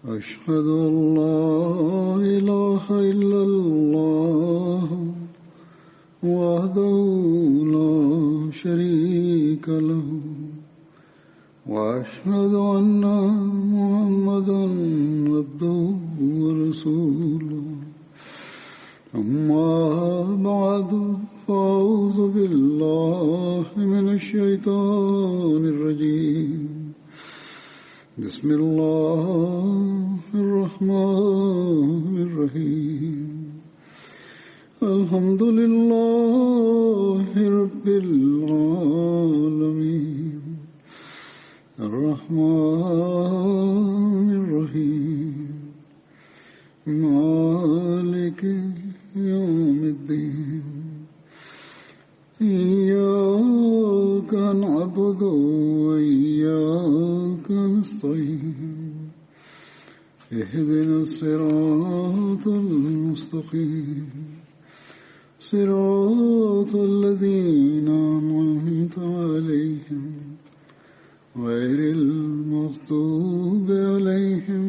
أشهد أن لا إله إلا الله وحده لا شريك له وأشهد أن محمدا عبده ورسوله أما بعد فأعوذ بالله من الشيطان الرجيم بسم الله الرحمن الرحيم الحمد لله رب العالمين الرحمن الرحيم مالك يوم الدين إياك نعبد وإياك نستعين اهدنا الصراط المستقيم صراط الذين أنعمت عليهم غير المغضوب عليهم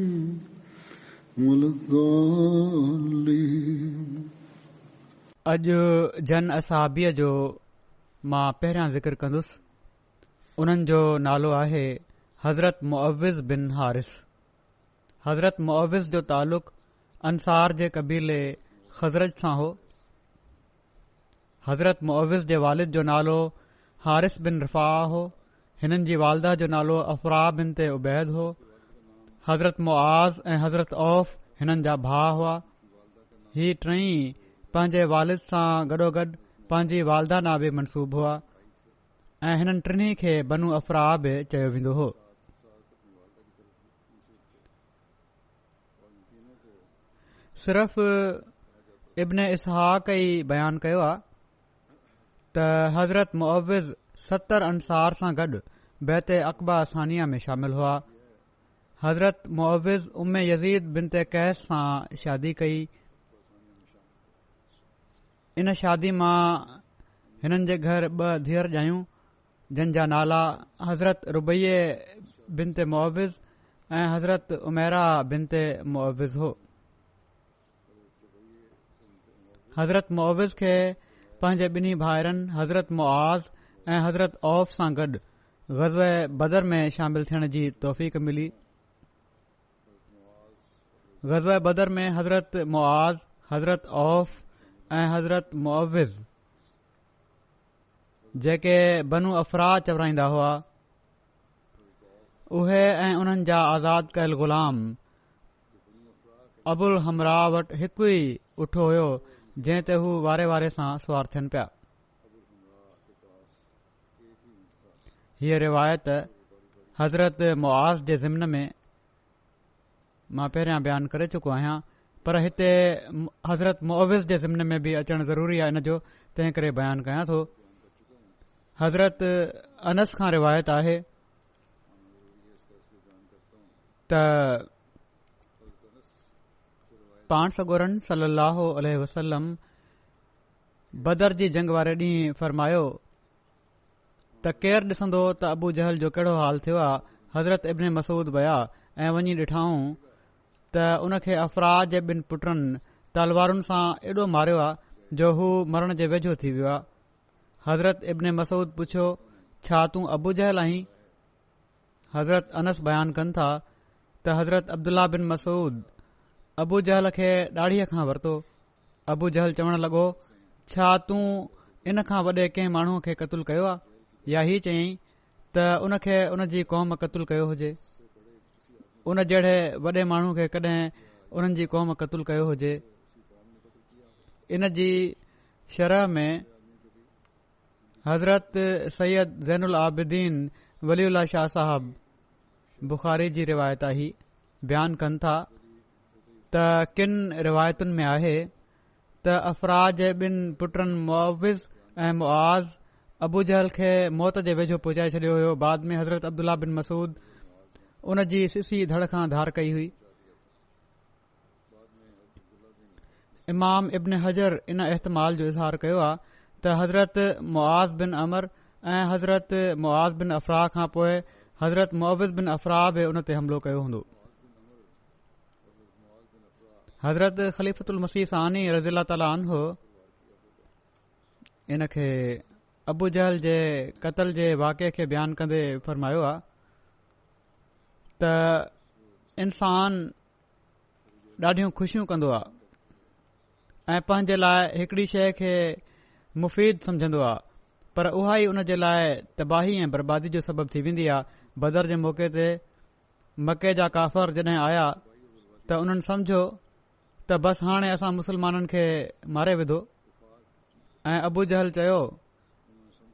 ولا الضالين. अॼु जन असहाबीअ जो मां पहिरियां ज़िक्र कंदुसि. उन्हनि जो नालो आहे हज़रत मुअव्विज़ बिन हारिस. हज़रत मुअव्विज़ जो तालुक़ अंसार जे क़बीले ख़ज़रज सां हो. हज़रत मुअव्विज़ जे वालिद जो नालो हारिस बिन रिफ़ा हो. हिननि जी वालदा जो नालो अफ़रा बिन ते उबैद हो. हज़रत मुआज़ ऐं हज़रत औफ़ हिननि जा भाउ हुआ. ही टई पंहिंजे वालिद सां गॾोगॾु पंहिंजी वालदा ना बि मनसूब हुआ ऐं हिननि टिनी खे बनु अफ़रा बि चयो वेंदो हो. सिर्फ़ इब्न इसहाक़ ई बयानु कयो आहे त हज़रत मुअव्विज़ 70 अंसार सां गॾु बैत अक़बा सानिया में शामिल हुआ. हज़रत मुअव्विज़ उम्मे यज़ीद बिनते कैस सां शादी कई. इन शादी मां हिननि जे घर 2 धीअर ॼायूं जिन जा नाला हज़रत रुबैये बिनते मुअव्विज़ ऐं हज़रत उमैरा बिनते मुअव्विज़ हो. हज़रत मुअव्विज़ खे पंहिंजे ॿिन्ही भाइरनि हज़रत मुआज़ ऐं हज़रत औफ़ सां गॾु ग़ज़वे बदर में शामिल थियण जी तौफ़ीक़ मिली. ग़ज़वे बदर में हज़रत मुआज़, हज़रत औफ़ ऐं हज़रत मुअव्विज़ जेके बनु अफ़रा चवराईंदा हुआ उहे ऐं उन्हनि जा आज़ाद कयल ग़ुलाम अबुल हमरा वटि हिकु ई उठो हुयो जंहिं ते हू वारे वारे सां सुवार थियनि पिया. हीअ रिवायत हज़रत मुआज़ जे ज़िम्न में मां पहिरियां बयानु करे चुको आहियां, पर हिते हज़रत मुअव्विज़ जे ज़िम्न में बि अचणु ज़रूरी आहे. इन जो तंहिं करे बयानु कयां थो. हज़रत अनस खां रिवायत आहे त पाण सॻोरन सल्लल्लाहु अलैहि वसल्लम बदर जी जंग वारे ॾींहुं फरमायो त केरु ॾिसंदो त अबू जहल जो कहिड़ो हाल थियो आहे. हज़रत इब्न मसूद विया ऐं वञी ॾिठाऊं त उनखे अफ़रा जे 2 पुटनि तलवारुनि सां एॾो मारियो आहे जो हू मरण जे वेझो थी वियो आहे. हज़रत इब्न मसूद पुछियो, छा तूं अबू जहल आहीं? हज़रत अनस बयानु कनि था त हज़रत अब्दुल्ला बिन मसूद अबू जहल खे ॾाढ़ीअ खां वरितो. अबू जहल चवणु लॻो, छा तूं इन खां वॾे कंहिं माण्हूअ खे क़तूल कयो आहे, या ही चयईं त उनखे उन जी क़ौम क़तूल कयो हुजे. उन जहिड़े वॾे माण्हू खे कॾहिं उन्हनि जी क़ौम क़तूल कयो हुजे. इन जी शरह में हज़रत सैयद ज़ैनुल आबिदीन वलीउल्लाह शाह साहब बुखारी जी रिवायत ही बयानु कनि था त किन रिवायतुनि में आहे त अफ़रा जे 2 पुटनि मुअव्विज़ ऐं मुआज़ अबू जहल खे मौत जे वेझो पहुचाए छॾियो हुयो. बाद में हज़रत अब्दुल्ला बिन मसूद उन जी सिसी धड़ खां धार कई हुई. इमाम इब्न हजर इन एहतमाल जो इज़हार कयो आहे त हज़रत मुआज़ बिन अमर ऐं हज़रत मुआज़ बिन अफ़रा खां पोइ हज़रत मुअव्विज़ बिन अफ़रा बि उन ते हमिलो कयो हूंदो. हज़रत ख़लीफ़तुल मसीह सानी रज़ी अल्लाह ताला अन्हु इन खे अबू जहल जे क़तल जे वाक़े खे बयानु कंदे फ़रमायो आहे त इंसान ॾाढियूं ख़ुशियूं कंदो आहे ऐं पंहिंजे लाइ हिकड़ी शइ खे मुफ़ीद समझंदो आहे, पर उहा ई उन जे लाइ तबाही ऐं बर्बादी जो सबबु थी वेंदी आहे। बदर जे मौक़े ते मके जा काफ़र जॾहिं आया त उन्हनि समझो त बस हाणे असां मुसलमाननि खे मारे विधो ऐं अबू जहल चयो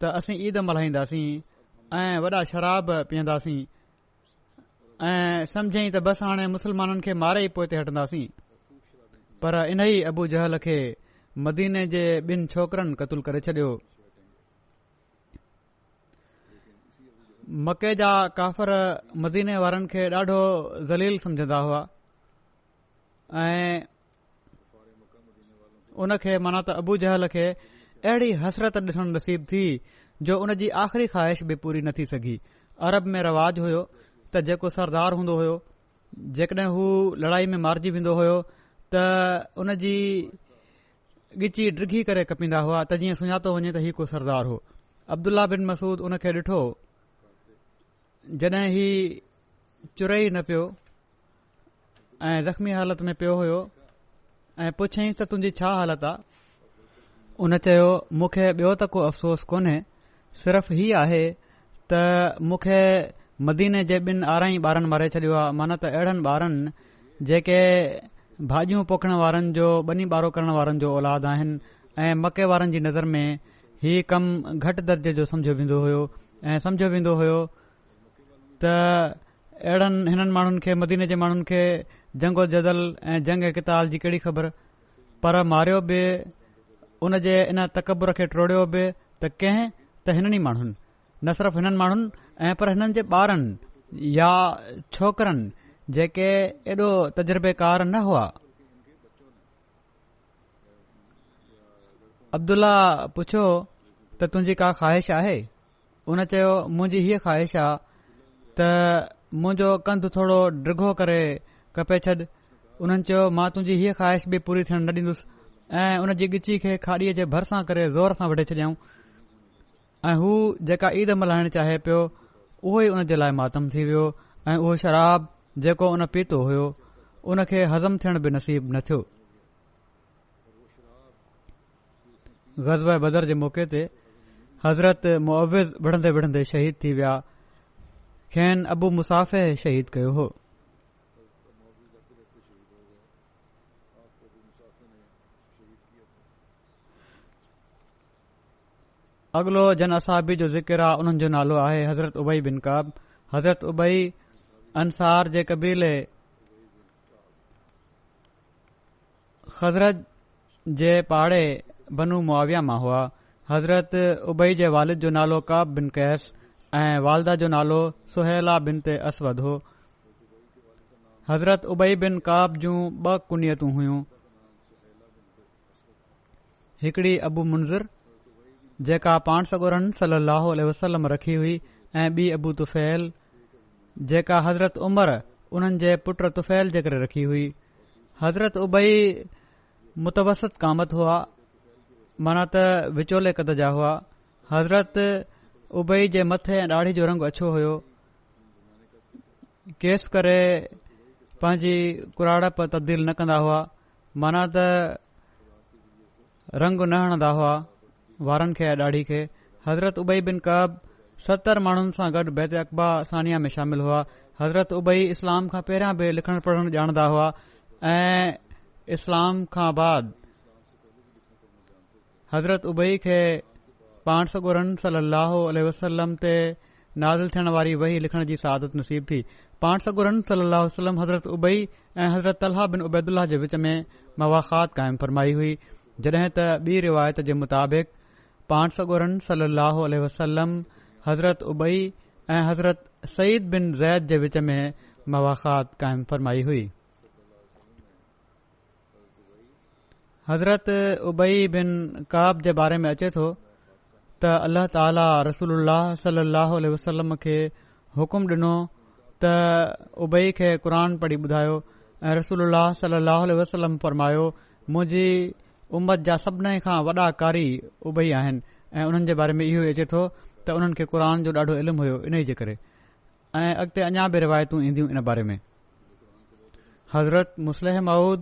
त असीं ईद मल्हाईंदासीं ऐं वॾा शराब पीअंदासीं ऐं समझई त बस हाणे मुसलमाननि खे मारे ई पोइ ते हटंदासीं। पर इन ई अबू जहल खे मदीने जे 2 छोकरनि क़तूल करे छडि॒यो। मके जा काफ़र मदीने वारनि खे ॾाढो ज़लील समझंदा हुआ ऐं उन खे माना त अबू जहल खे अहिड़ी हसरत ॾिसण नसीब थी जो उन जी आख़िरी ख़्वाहिश बि पूरी न थी सघी। अरब में रवाज हुयो त जेको सरदार हूंदो हुयो जेकॾहिं हू लड़ाई में मारिजी वेंदो हुयो त उन जी ॻिची डिघी करे कपींदा हुआ त जीअं सुञातो वञे त ही को सरदार हो। अब्दुल्ला बिन मसूद उन खे ॾिठो जॾहिं ही चुरई न पियो ऐं ज़ख़्मी हालत में पियो हुयो ऐं पुछईंसि त तुंहिंजी छा हालत आहे। उन चयो मूंखे ॿियो त को अफ़सोस कोन्हे, सिर्फ़ ही आहे त मूंखे मदीने जे 2 आरहीं ॿारनि मारे छडि॒यो आहे, माना त अहिड़नि ॿारनि जेके भाॼियूं पोखण वारनि जो बनी ॿारो करण वारनि जो औलाद आहिनि ऐं मके वारनि जी नज़र में ही कम घटि दर्जे जो समझो वेंदो हुयो ऐं समझो वेंदो हुयो त हिननि माण्हुनि खे मदीने जे माण्हुनि खे जंगो जदल ऐं जंग क़िताल जी कहिड़ी ख़बर। पर मारियो बि उन जे इन तकबर खे टोड़ियो बि त कंहिं त हिननि ई माण्हुनि, न सिर्फ़ हिननि माण्हुनि ऐं पर हिननि जे ॿारनि या छोकरनि जेके एॾो तजुर्बेकार न हुआ। अब्दुल्ला पुछियो त तुंहिंजी का ख़्वाहिश आहे? उन चयो मुंहिंजी हीअ ख़्वाहिश आहे त मुंहिंजो कंधु थोरो डिघो करे कपे छॾ। उन्हनि चयो मां तुंहिंजी हीअ ख़्वाहिश बि पूरी थियण न ॾींदुसि ऐं उन जी ॻिची खे खाड़ीअ जे भरिसां करे ज़ोर सां वढे छॾियऊं ऐं हू जेका ईद मल्हाइण चाहे पियो उहो ई उन जे लाइ मातम थी वियो ऐं उहो शराब जेको उन पीतो हुयो उन खे हज़म थियण बि नसीब न थियो। ग़ज़वा बदर जे मौक़े ते हज़रत मुअविज़ विढ़ंदे विढ़ंदे शहीद थी विया, खेनि अबू मुसाफ़े शहीद कयो हो। अॻिलो जन असाबी जो ज़िक्र आहे, उन्हनि जो नालो आहे हज़रत उबई बिन काब। हज़रत उबई अंसार जे कबीले ख़ज़रज जे पाड़े बनू मुआविया मां हुआ। हज़रत उबई जे वालिद जो नालो काब बिन कैस ऐं वालदा जो नालो सुहेला बिनते असवद हो। हज़रत उबई बिन काब जूं 2 कुनियतूं हुयूं, हिकड़ी अबू मुंज़िर जेका पाण सॻोरन सल्लल्लाहु अलैहि वसल्लम रखी हुई ऐं ॿी अबू तुफ़ैल जेका हज़रत उमर उन्हनि जे पुट तुफ़ैल जे करे रखी हुई। हज़रत उबई मुतवसत कामत हुआ, माना त विचोले कद जा हुआ। हज़रत उबई जे मथे ऐं ॾाढ़ी जो रंग अछो हुयो, केस करे पंहिंजी कुराड़प तब्दील न कंदा हुआ, माना त रंग न हणंदा हुआ वारनि खे ऐं ॾाढ़ी खे। हज़रत उबई बिन काब 70 माण्हुनि सां गॾु बैत अक़बा सानिया में शामिल हुआ। हज़रत उबई इस्लाम खां पहिरियां बि लिखण पढ़ण ॼाणंदा हुआ ऐं इस्लाम खां बाद हज़रत उबई खे पाण सॻोरन सल्लल्लाहु अलैहि वसल्लम ते नाज़िल थियण वारी वही लिखण जी सआदत नसीब थी। पाण सॻोरन सल्लल्लाहु अलैहि वसल्लम हज़रत उबई ऐं हज़रत तलहा बिन उबैदुल्लाह जे विच में मवाख़ात क़ाइमु फरमाई हुई, जॾहिं त ॿी रिवायत जे मुताबिक़ पाण सॻोरन सल्लल्लाहु अलैहि वसल्लम हज़रत उबई ऐं हज़रत सईद बिन ज़ैद जे विच में मवाख़ात क़ाइमु फरमाई हुई। हज़रत उबई बिन काब जे बारे में अचे थो त अल्लाह ताला रसूलुल्लाह सल्लल्लाहु अलैहि वसल्लम खे हुकुम ॾिनो त उबई खे क़ुर पढ़ी ॿुधायो ऐं रसूलुल्लाह सल्लल्लाहु अलैहि वसल्लम फरमायो मुंहिंजी उम्मत जा सभिनी खां वॾा कारी उबई आहिनि ऐं उन्हनि जे बारे में इहो अचे थो त उन्हनि खे क़ुर जो ॾाढो इल्मु हुयो इन जे करे ऐं अॻिते अञा बि रिवायतूं ईंदियूं इन बारे में। हज़रत मुस्लिह मऊद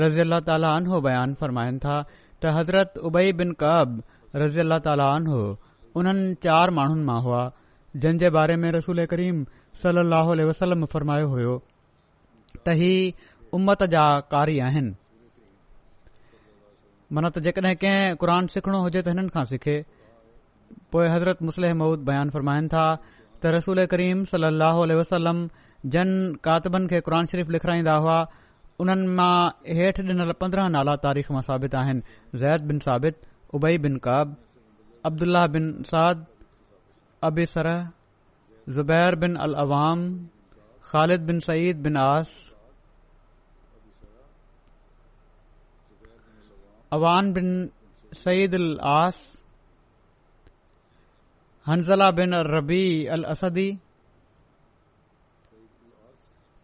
रज़ी अल्लाह ताला अन्हो बयानु फरमाइनि था त हज़रत उबई बिन कअब रज़ी अल्लाह ताला अन्हो उन्हनि 4 माण्हुनि मां हुआ जिन जे बारे में रसूल करीम सल्लल्लाहु अलैहि वसल्लम फरमायो हुयो त ही उम्मत जा कारी आहिनि। मन त जेकॾहिं कंहिं क़ुर सिखणो हुजे त हिननि खां सिखे। पोइ हज़रत मुस्लिह मऊद बयानु फरमाइनि था त रसूल करीम सल्लल्लाहु अलैहि वसल्लम जन कातबनि खे क़ुर शरीफ़ लिखाईंदा हुआ उन्हनि मां हेठि ॾिनल 15 नाला तारीख़ मां साबित आहिनि। ज़ैद बिन साबित, उबई बिन कअब, अब्दुल्लाह बिन साद, अबी सरह, ज़ुबैर बिन अल अवाम, ख़ालिद बिन सईद बिन आस, अवान बिन सईद अल आस, हंज़ला बिन रबी अल असदी,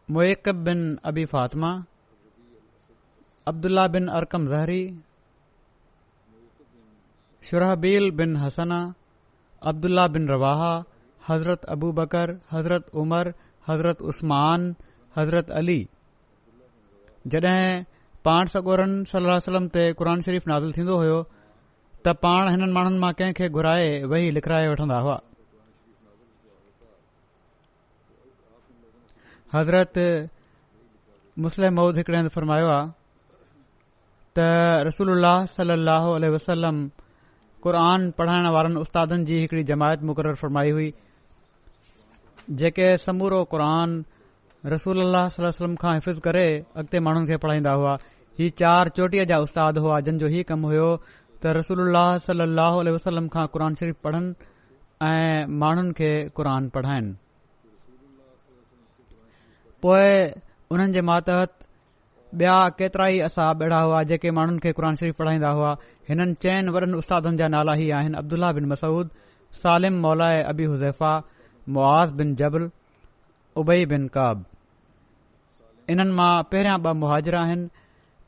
मुएकब बिन अबी फातिमा, अब्दुल्लाह बिन अरकम ज़हरी, शुरहबील बिन हसना, अब्दुल्लाह बिन रवाहा, हज़रत अबू बकर, हज़रत उमर, हज़रत उस्मान, हज़रत अली। जॾहिं पाण सॻोरन सल्लल्लाहु अलैहि वसल्लम ते क़ुर शरीफ़ नाज़िल थींदो हुयो त पाण हिननि माण्हुनि मां कंहिं खे घुराए वही लिखाए वठंदा हुआ। हज़रत मुस्लिम मऊद हिकिड़े हंधि फरमायो आहे त रसूलुल्लाह सल्लल्लाहु अलैहि वसल्लम क़ुर पढ़ाइण वारनि उस्तादनि जी हिकिड़ी जमायत मुक़ररु फरमाई हुई जेके समूरो क़ुर रसूलुल्लाह सल्लल्लाहु अलैहि वसल्लम खां हिफ़्ज़ करे अॻिते माण्हुनि खे पढ़ाईंदा हुआ। ही 4 चोटीअ जा उस्ताद हुआ जिन जो ही कमु हुयो त रसूलुल्लाह सल्लल्लाहु अलैहि वसल्लम खां क़ुर शरीफ़ पढ़नि ऐं माण्हुनि खे क़ुर पढ़ाइनि। पोइ उन्हनि जे मातहत ॿिया केतिरा ई असाब अहिड़ा हुआ जेके माण्हुनि खे क़ुर शरीफ़ पढ़ाईंदा हुआ। हिननि 4 वॾनि उस्तादनि जा नाला ही आहिनि अब्दुल्लाह बिन मसूद, सालिम मौला अबी हुज़ैफा, मुआज़ बिन जबल, उबई बिन कअब। इन्हनि मां पहिरियां 2 मुहाजिर आहिनि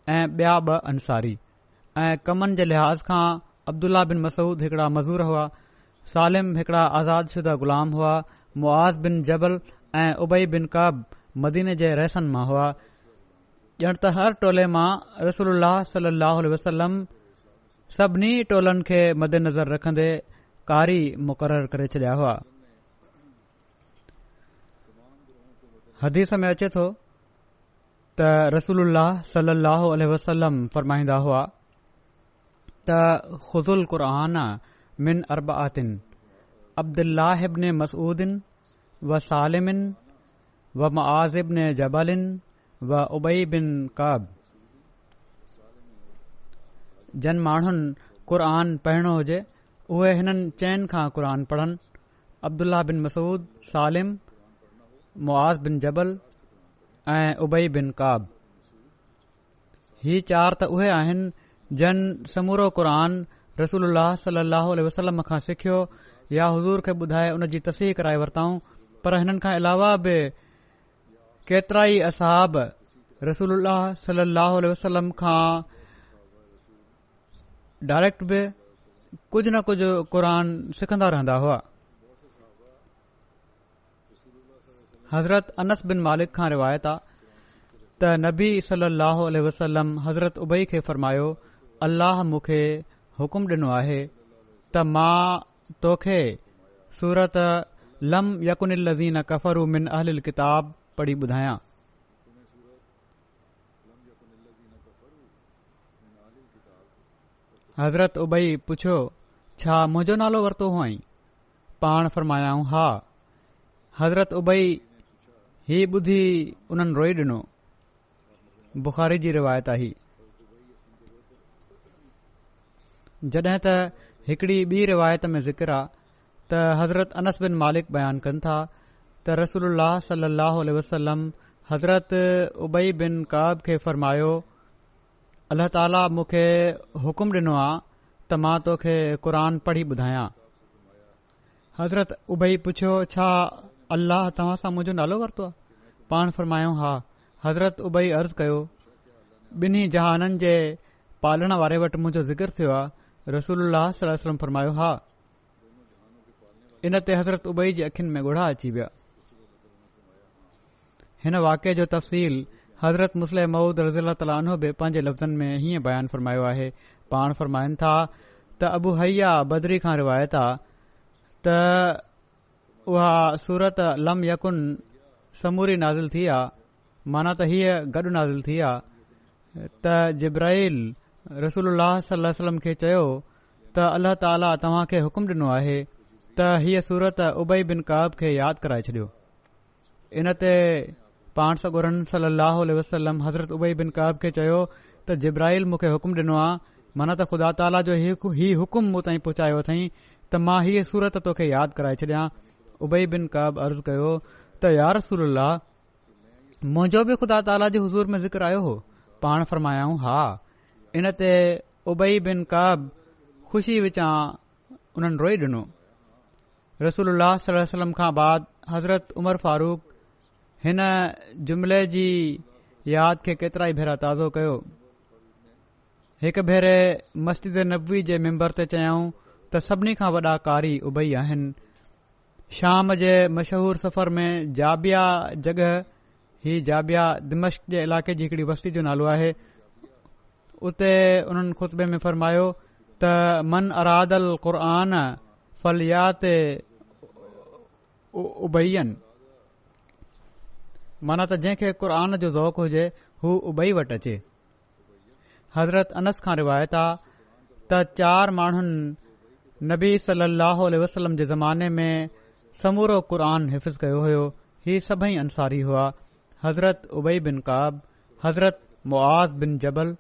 ऐं ॿिया 2 अंसारी ऐं कमनि जे लिहाज़ खां अब्दुल्लाह बिन मसूद हिकिड़ा मज़ूर हुआ, सालिम हिकिड़ा आज़ाद शुदा ग़ुलाम हुआ, मुआज़ बिन जबल ऐं उबई बिन कअब मदीने जे रहसन मां हुआ। ॼण त हर टोले मां रसूलुल्लाह सल्लल्लाहु अलैहि वसल्लम सभिनी टोलनि खे मद्देनज़र रखंदे कारी मुक़ररु करे छॾिया हुआ। हदीस में अचे थो त रसूलुल्लाह सल्लल्लाहु अलैहि वसल्लम फरमाईंदा हुआ त ख़ुज़ुल क़ुरआन मिन अर्बआतिन अब्दुल्लाह इब्न मसऊदिन व सालिमिन व मुआज़ इब्न जबलिन व उबई बिन कअब। जन माण्हुनि क़ुर पढ़णो हुजे उहे हिननि 4 खां क़ुर पढ़नि अब्दुल्लाह बिन मसूद, सालिम, मुआज़ बिन जबल ऐं उबई बिन कअब। ही 4 त उहे आहिनि जन समूरो क़ुर रसूलुल्लाह सल्लल्लाहु अलैहि वसल्लम खां सिखियो या हुज़ूर खे ॿुधाए उन जी तस्हीह कराए वरिताऊं। पर हिननि खां अलावा बि केतिरा ई असहाब रसूलुल्लाह सल्लल्लाहु अलैहि वसल्लम खां डायरेक्ट बि कुझु न कुझु क़ुर सिखंदा रहंदा हुआ। हज़रत अनस बिन मालिक खां रिवायत आहे त नबी सल्लल्लाहु अलैहि वसल्लम हज़रत उबई खे फरमायो अल्लाह मूंखे हुकुम ॾिनो आहे त मां तोखे सूरत लम यकुनिल लज़ीन कफरू मिन अहलिल किताब पढ़ी ॿुधायां। हज़रत उबई पुछियो छा मुंहिंजो नालो वरितो हुअई? पाण फरमायाऊं हा। हज़रत उबई ही ॿुधी उन्हनि रोई ॾिनो। बुखारी जी रिवायत आहे। जॾहिं त हिकड़ी ॿी रिवायत में ज़िक्र आहे त हज़रत अनस बिन मालिक बयानु कनि था त रसूलुल्लाह सल्लल्लाहु अलैहि वसल्लम हज़रत उबई बिन कअब खे फरमायो अल्लाह ताला मूंखे हुकुम ॾिनो आहे त मां तोखे क़ुर पढ़ी ॿुधायां। हज़रत उबई पुछियो छा अल्लाह तव्हां सां मुंहिंजो नालो वरितो आहे? पाण फरमायो हा। हज़रत उबई अर्ज़ कयो, ॿिन्ही जहाननि जे पालण वारे वटि मुंहिंजो ज़िक्र थियो आहे। रसूलुल्लाह सल्लल्लाहु अलैहि वसल्लम फरमायो, हा। इन ते हज़रत उबई जी अखियुनि में ॻुड़ा अची विया। हिन वाक़े जो तफ़सील हज़रत मुस्लिम मऊद रज़ियल्लाहु तआला अन्हु बि पंहिंजे लफ़्ज़नि में हीअं बयानु फरमायो आहे। पाण फरमाइनि था त अबू हय्या बदरी खां रिवायत आहे त उहा सूरत लम यकुन समूरी नाज़िल थी आहे, माना त हीअ गॾु नाज़िल थी आहे त जिब्राइल रसूलुल्लाह सल्लल्लाहु अलैहि वसल्लम खे चयो त अल्लाह ताला तव्हां खे हुकुम ॾिनो आहे त हीअ सूरत उबई बिन काब खे यादि कराए छॾियो। इन ते पाण सॻोरन सल्लल्लाहु अलैहि वसल्लम हज़रत उबई बिन काब खे चयो त जिब्राइल मूंखे हुकुम ॾिनो आहे, माना त ख़ुदा ताला जो ही हुकुम मूं ताईं पहुचायो अथई त मां हीअ सूरत तोखे यादि कराए छॾियां। उबई बिन काब अर्ज़ कयो त या रसूलल्लाह, मुंहिंजो बि ख़ुदा ताला जे हुज़ूर में ज़िक्र आयो हो। पाण फरमायाऊं, हा। इन ते उबई बिन काब ख़ुशी विचां उन्हनि रोई ॾिनो। रसूलुल्लाह सल्लल्लाहु अलैहि वसल्लम खां बाद हज़रत उमर फारूक हिन जुमिले जी यादि खे केतिरा ई भेरा ताज़ो कयो। हिकु भेरे मस्जिद नबवी जे मेंबर ते चयाऊं त सभिनी खां वॾा कारी उबई आहिनि। शाम जे मशहूर सफ़र में जाबिया जॻह, ही जाबिया दिमश्क जे इलाइक़े जी हिकड़ी बस्ती जो नालो आहे, उते उन्हनि ख़ुतबे में फरमायो त मन अरादल क़ुरान फलियात उबैयन, माना त जंहिंखे क़ुरान जो ज़ौक़ हुजे हू उबई वटि अचे। हज़रत अनस खां रिवायत आहे त 4 माण्हुनि नबी सल्लल्लाहु अलैहि वसल्लम जे ज़माने में समूरो क़ुरान हिफ़्ज़ कयो हुयो। ही सभई अंसारी हुआ। हज़रत उबई बिन काब, हज़रत मुआज़ बिन जबल,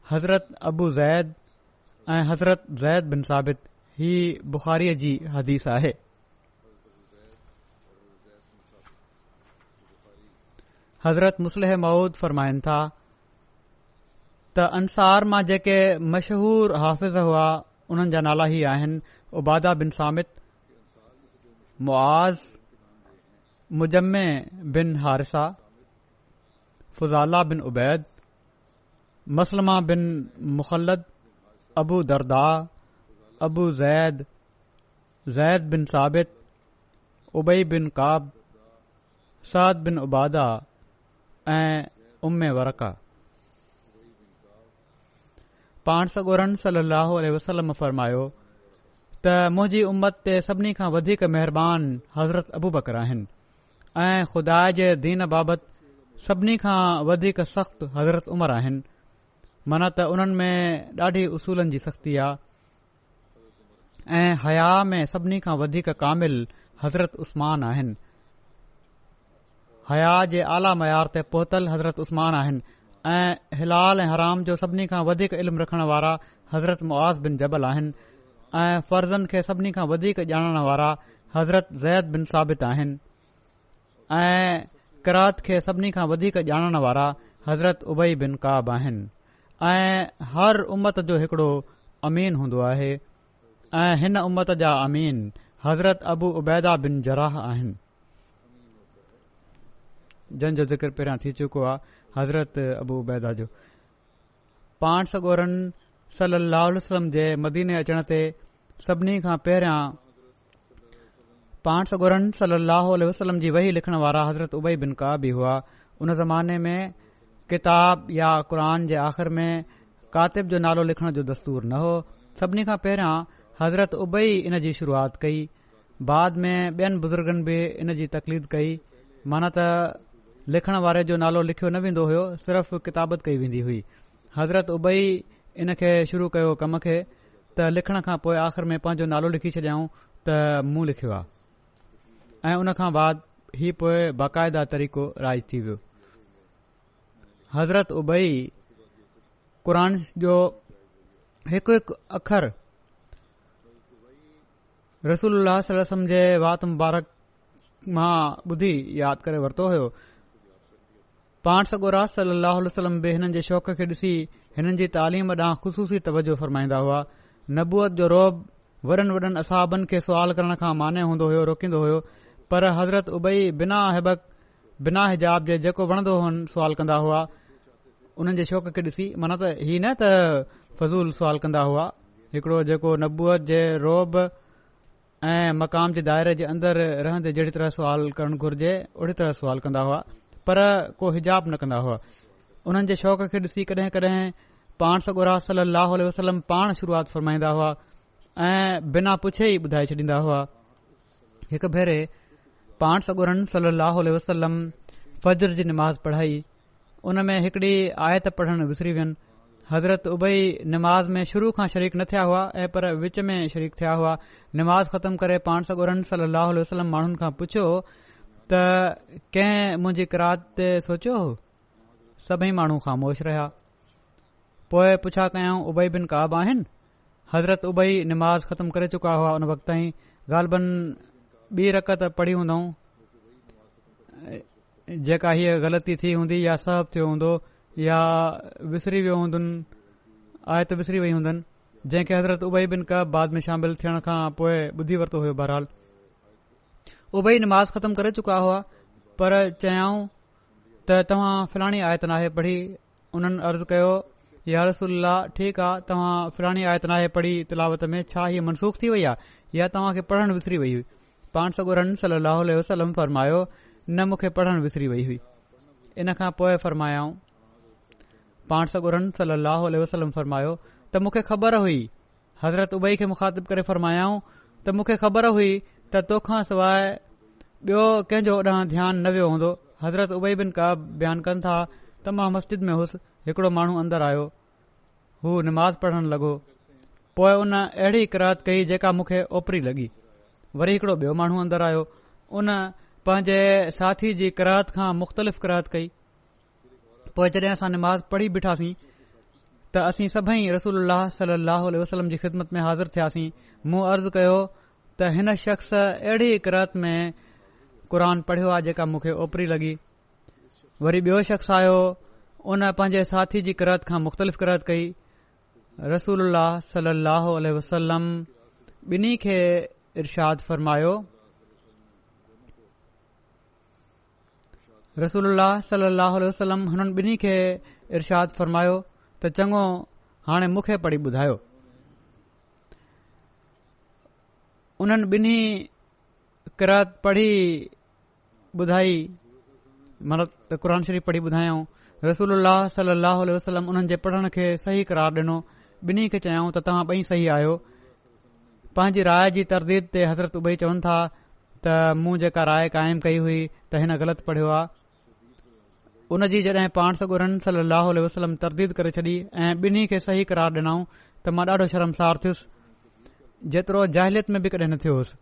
हज़रत अबू ज़ैद ऐं हज़रत ज़ैद बिन साबित। ही बुखारीअ जी हदीस आहे। हज़रत मुस्लिह मऊद फरमाइनि था त अंसार मां जेके मशहूर हाफ़िज़ हुआ उन्हनि जा नाला ही आहिनि: उबादा बिन सामित, मुआज़, मुजम्मे बिन हारिसा, फुज़ाला बिन उबैद, मसलमा बिन मुखल्लद, अबू दरदा, अबू ज़ैद, ज़ैद बिन साबित, उबई बिन काब, साद बिन उबादा ऐं उम्मे वरका। पाण सॻोरन सल्लल्लाहु अलैहि वसल्लम फरमायो त मुंहिंजी उम्मत ते सभिनी खां वधीक मेहरबान हज़रत अबू बकर आहिनि ऐं ख़ुदा जे दीन बाबति सभिनी खां वधीक सख़्त हज़रत उमर आहिनि, माना त उन्हनि में ॾाढी उसूलनि जी सख़्ती आहे। ऐं हया में सभिनी खां वधीक कामिल हज़रत उस्मान आहिनि। हया जे आला मयार ते पहुतल हज़रत उस्मान आहिनि ऐं हिलाल ऐं हराम जो सभिनी खां वधीक इल्म रखण वारा हज़रत मुआज़ बिन जबल आहिनि ऐं फ़र्ज़न खे सभिनी खां वधीक ॼाणण वारा हज़रत ज़ैद बिन साबित आहिनि ऐं क़िरात खे सभिनी खां वधीक ॼाणण वारा हज़रत उबई बिन काब आहिनि। ऐं हर उम्मत जो हिकड़ो अमीन हूंदो आहे ऐं हिन उम्मत जा अमीन हज़रत अबू उबैदा बिन जराह आहिनि, जंहिंजो ज़िक्र पहिरियां थी चुको आहे, हज़रत अबू उबैदा जो। पाण सॻोरन सल्लल्लाहु अलैहि वसल्लम जे मदीने अचण ते सभिनी खां पहिरियां पाण सॻोरन सल्लल्लाहु अलैहि वसल्लम जी वही लिखण वारा हज़रत उबई बिन काब बि हुआ। उन ज़माने में किताब या क़ुरान जे आख़िर में कातिब जो नालो लिखण जो दस्तूर न हो। सभिनी खां पहिरियां हज़रत उबई इन जी शुरूआत कई, बाद में ॿियनि बुज़ुर्गनि बि इन जी तक़लीद कई, माना त लिखण वारे जो नालो लिखियो न वेंदो हुयो, सिर्फ़ किताबत कई वेंदी हुई। हज़रत उबई इन खे शुरू कयो कम खे त लिखण खां पोइ आख़िर में पंहिंजो नालो लिखी छॾियाऊं त मूं लिखियो आहे ऐं उन खां बाद ही पोइ बाक़ायदा तरीक़ो राइज थी वियो। हज़रत उबई क़ुरान जो हिकु हिकु अखर रसूलुल्लाह सल्लल्लाहु अलैहि वसल्लम जे वात मुबारक मां ॿुधी यादि करे वरितो हुयो। पाण सॻोरा सल्लल्लाहु अलैहि वसल्लम बि हिननि जे शौक़ खे ॾिसी हिननि जी तालीम ॾांहुं ख़ुसूसी तवजो फरमाईंदा हुआ। नबूअत जो रोब वॾनि वॾनि असहाबनि खे सुवाल करण खां माने हूंदो हुयो, रोकींदो हुयो, पर हज़रत उबई बिना हिबक बिना हिजाब जे जेको वणंदो हुअनि सुवाल कंदा हुआ। उन्हनि जे शौक़ खे ॾिसी माना त ही न त फज़ूल सुवाल कंदा हुआ, हिकिड़ो जेको नबूअत जे रोब ऐं मक़ाम जे दायरे जे अंदरि रहंदे जहिड़ी तरह सुवाल करणु घुर्जे ओड़ी तरह सुवाल कंदा हुआ, पर को हिजाब न कंदा हुआ। उन्हनि जे शौक़ खे ॾिसी कॾहिं कॾहिं पाण सॻोरा सल्लल्लाहु अलैहि वसल्लम पाण शुरूआत फरमाईंदा हुआ ऐं बिना पुछे ई ॿुधाए छॾींदा हुआ। हिकु भेरे पाण सॻोरनि सल्लल्लाहु अलैहि वसल्लम फजर जी निमाज़ पढ़ाई। उन में हिकड़ी आयत पढ़णु विसरी वियनि। हज़रत उबई निमाज़ में शुरू खां शरीक न थिया हुआ ऐं पर विच में शरीक थिया हुआ। निमाज़ ख़तमु करे पाण सॻोरनि सल्लल्लाहु अलैहि वसल्लम माण्हुनि खां पुछियो त कंहिं मुंहिंजी क़रात ते सोचियो? सभई माण्हू ख़ामोश रहिया। पोइ पुछा कयाऊं उबई बिन काब आहिनि? हज़रत उबई निमाज़ ख़तमु करे चुका हुआ। उन वक़्त ताईं ग़ालिबन ॿी रकत पढ़ी हूंदऊं। जेका हीअ ग़लती थी हूंदी या सहब थियो हूंदो या विसरी वियो हूंदुनि, आयत विसरी वई हूंदनि, जंहिंखे हज़रत उबई बिन काब बाद में शामिल थियण खां पोइ ॿुधी वरितो हुयो। बहरहाल उबई निमाज़ ख़तमु करे चुका हुआ, पर चयाऊं त तव्हां फलाणी आयत नाहे पढ़ी। उन्हनि अर्ज़ु कयो या रसूलल्लाह, ठीकु आहे, तव्हां फलाणी आयत नाहे पढ़ी तिलावत में, छा हीअ मनसूख़ थी वई आहे या तव्हां खे पढ़णु विसरी वई हुई? पाण सॻोरनि सल्लल्लाहु अलैहि वसल्लम फरमायो, न मूंखे पढ़णु विसरी वई हुई। इन खां पोइ फरमायाऊं, पाण सॻोरनि सल्लल्लाहु अलैहि वसल्लम फरमायो त मूंखे ख़बर हुई। हज़रत उबई खे मुखातिब करे फरमायाऊं त मूंखे ख़बर हुई त तोखां सवाइ ॿियो कंहिंजो ओॾां ध्यानु न वियो हूंदो। हज़रत उबई बिन काब बयानु कनि था त मां मस्जिद में हुउसि, हिकिड़ो माण्हू अंदरि आयो, हू निमाज़ पढ़णु लॻो। पोइ उन अहिड़ी क़रात कई जेका मूंखे ओपरी लॻी। वरी हिकिड़ो ॿियो माण्हू अंदरि आयो, उन पंहिंजे साथी जी क़रात खां मुख़्तलिफ़ क़रात कई। पोइ जॾहिं असां निमाज़ पढ़ी बीठासीं त असीं सभई रसूलुल्लाह सल्लल्लाहु अलैहि वसल्लम जी ख़िदमत में हाज़िर थियासीं। मूं अर्ज़ु कयो त हिन शख़्स अहिड़ी क़रात में क़ुर पढ़ियो आहे जेका मूंखे ओपरी लॻी। वरी ॿियो शख़्स आयो, उन पंहिंजे साथी जी क़रात खां मुख़्तलिफ़ क़रात कई। रसूलुल्लाह सल्लल्लाहु अलैहि वसल्लम ॿिन्ही खे इरशाद फरमायो, रसूलुल्लाह सल्लल्लाहु अलैहि वसल्लम हुननि ॿिन्ही खे इरशाद फरमायो त चङो, हाणे मूंखे पढ़ी ॿुधायो। उन्हनि ॿिन्ही क़रात पढ़ी ॿुधाई, मतिलबु क़ुर शरीफ़ पढ़ी ॿुधायऊं। रसूलुल्लाह सल्लल्लाहु अलैहि वसल्लम उन्हनि जे पढ़ण खे सही करार ॾिनो। ॿिन्ही खे चयाऊं त तव्हां ॿई सही आहियो। पंहिंजी राय जी तरदीद ते हज़रत उबई चवनि था त मूं जेका राय क़ाइमु कई हुई त हिन ग़लति पढ़ियो आहे, उन जी जॾहिं पाण सॻोरनि सल्लल्लाहु अलैहि वसल्लम तरदीद करे छॾी ऐं ॿिन्ही खे सही करार ॾिनऊं त मां ॾाढो शर्मसार थियुसि, जेतिरो जाहिलियत में बि कॾहिं न थियो हुउसि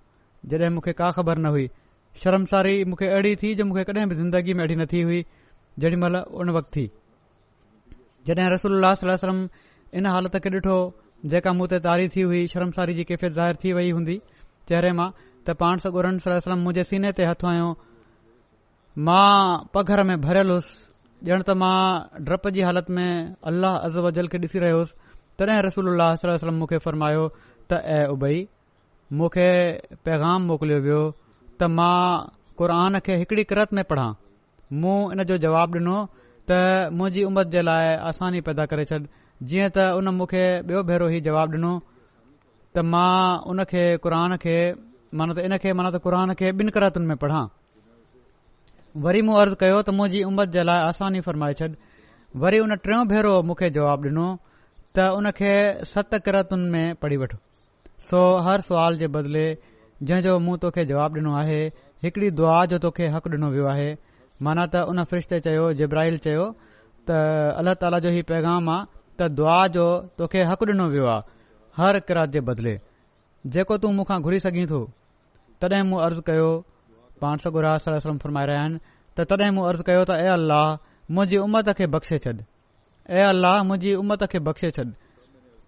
जॾहिं मूंखे का ख़बर न हुई। शर्मसारी मूंखे अहिड़ी थी जो मूंखे कॾहिं बि ज़िंदगी में अहिड़ी न थी हुई जेॾी महिल उन वक़्तु थी। जॾहिं रसूलुल्लाह सल्लल्लाहु अलैहि वसल्लम इन हालत खे ॾिठो जेका मूं ते तारी थी हुई, शर्मसारी जी कैफ़ियत ज़ाहिर थी वई हूंदी चहिरे मां, त पाण सॻोरनि सल्लल्लाहु अलैहि वसल्लम मुंहिंजे सीने ते हथु हयो। मां पघर में भरियल हुउसि, ॼण त मां डप जी हालत में अल्लाह अज़ वजल खे ॾिसी रहियो हुउसि। तॾहिं रसूलुल्लाह सल्लल्लाहु अलैहि वसल्लम मूंखे फरमायो त ऐ उबई, मूंखे पैगाम मोकिलियो वियो त मां क़ुर खे हिकड़ी क़रात में पढ़ां। मूं इन जो जवाबु ॾिनो त मुंहिंजी उमत जे लाइ आसानी पैदा करे छॾ। जीअं त उन मूंखे ॿियो भेरो ई जवाबु ॾिनो त मां उन खे क़ुर खे माना त क़ुर खे ॿिनि क़रातुनि में पढ़ां। वरी मूं अर्ज़ु कयो त मुंहिंजी उमत जे लाइ आसानी फरमाए छॾ। वरी उन टियों भेरो मूंखे जवाबु ॾिनो त उन खे 7 क़रातुनि में पढ़ी वठो। सो हर सुवाल जे बदिले जंहिंजो मूं तोखे जवाबु ॾिनो आहे, हिकड़ी दुआ जो तोखे हक़ ॾिनो वियो आहे। माना त उन फ़रिश्ते चयो, जिब्राइल चयो त अल्लाह ताला जो ही पैगाम आहे त दुआ जो तोखे हक़ ॾिनो वियो आहे हर क़रात जे बदिले, जेको तूं मूंखां घुरी सघीं थो। तॾहिं मूं अर्ज़ु कयो, पाण सॻोरा सल्लल्लाहु अलैहि वसल्लम फरमाए रहिया आहिनि त तॾहिं मूं अर्ज़ु कयो त ए अल्लाह मुंहिंजी उमत खे बख़्शे छॾ, ए अल्लाह मुंहिंजी उमत खे बख़्शे छॾ।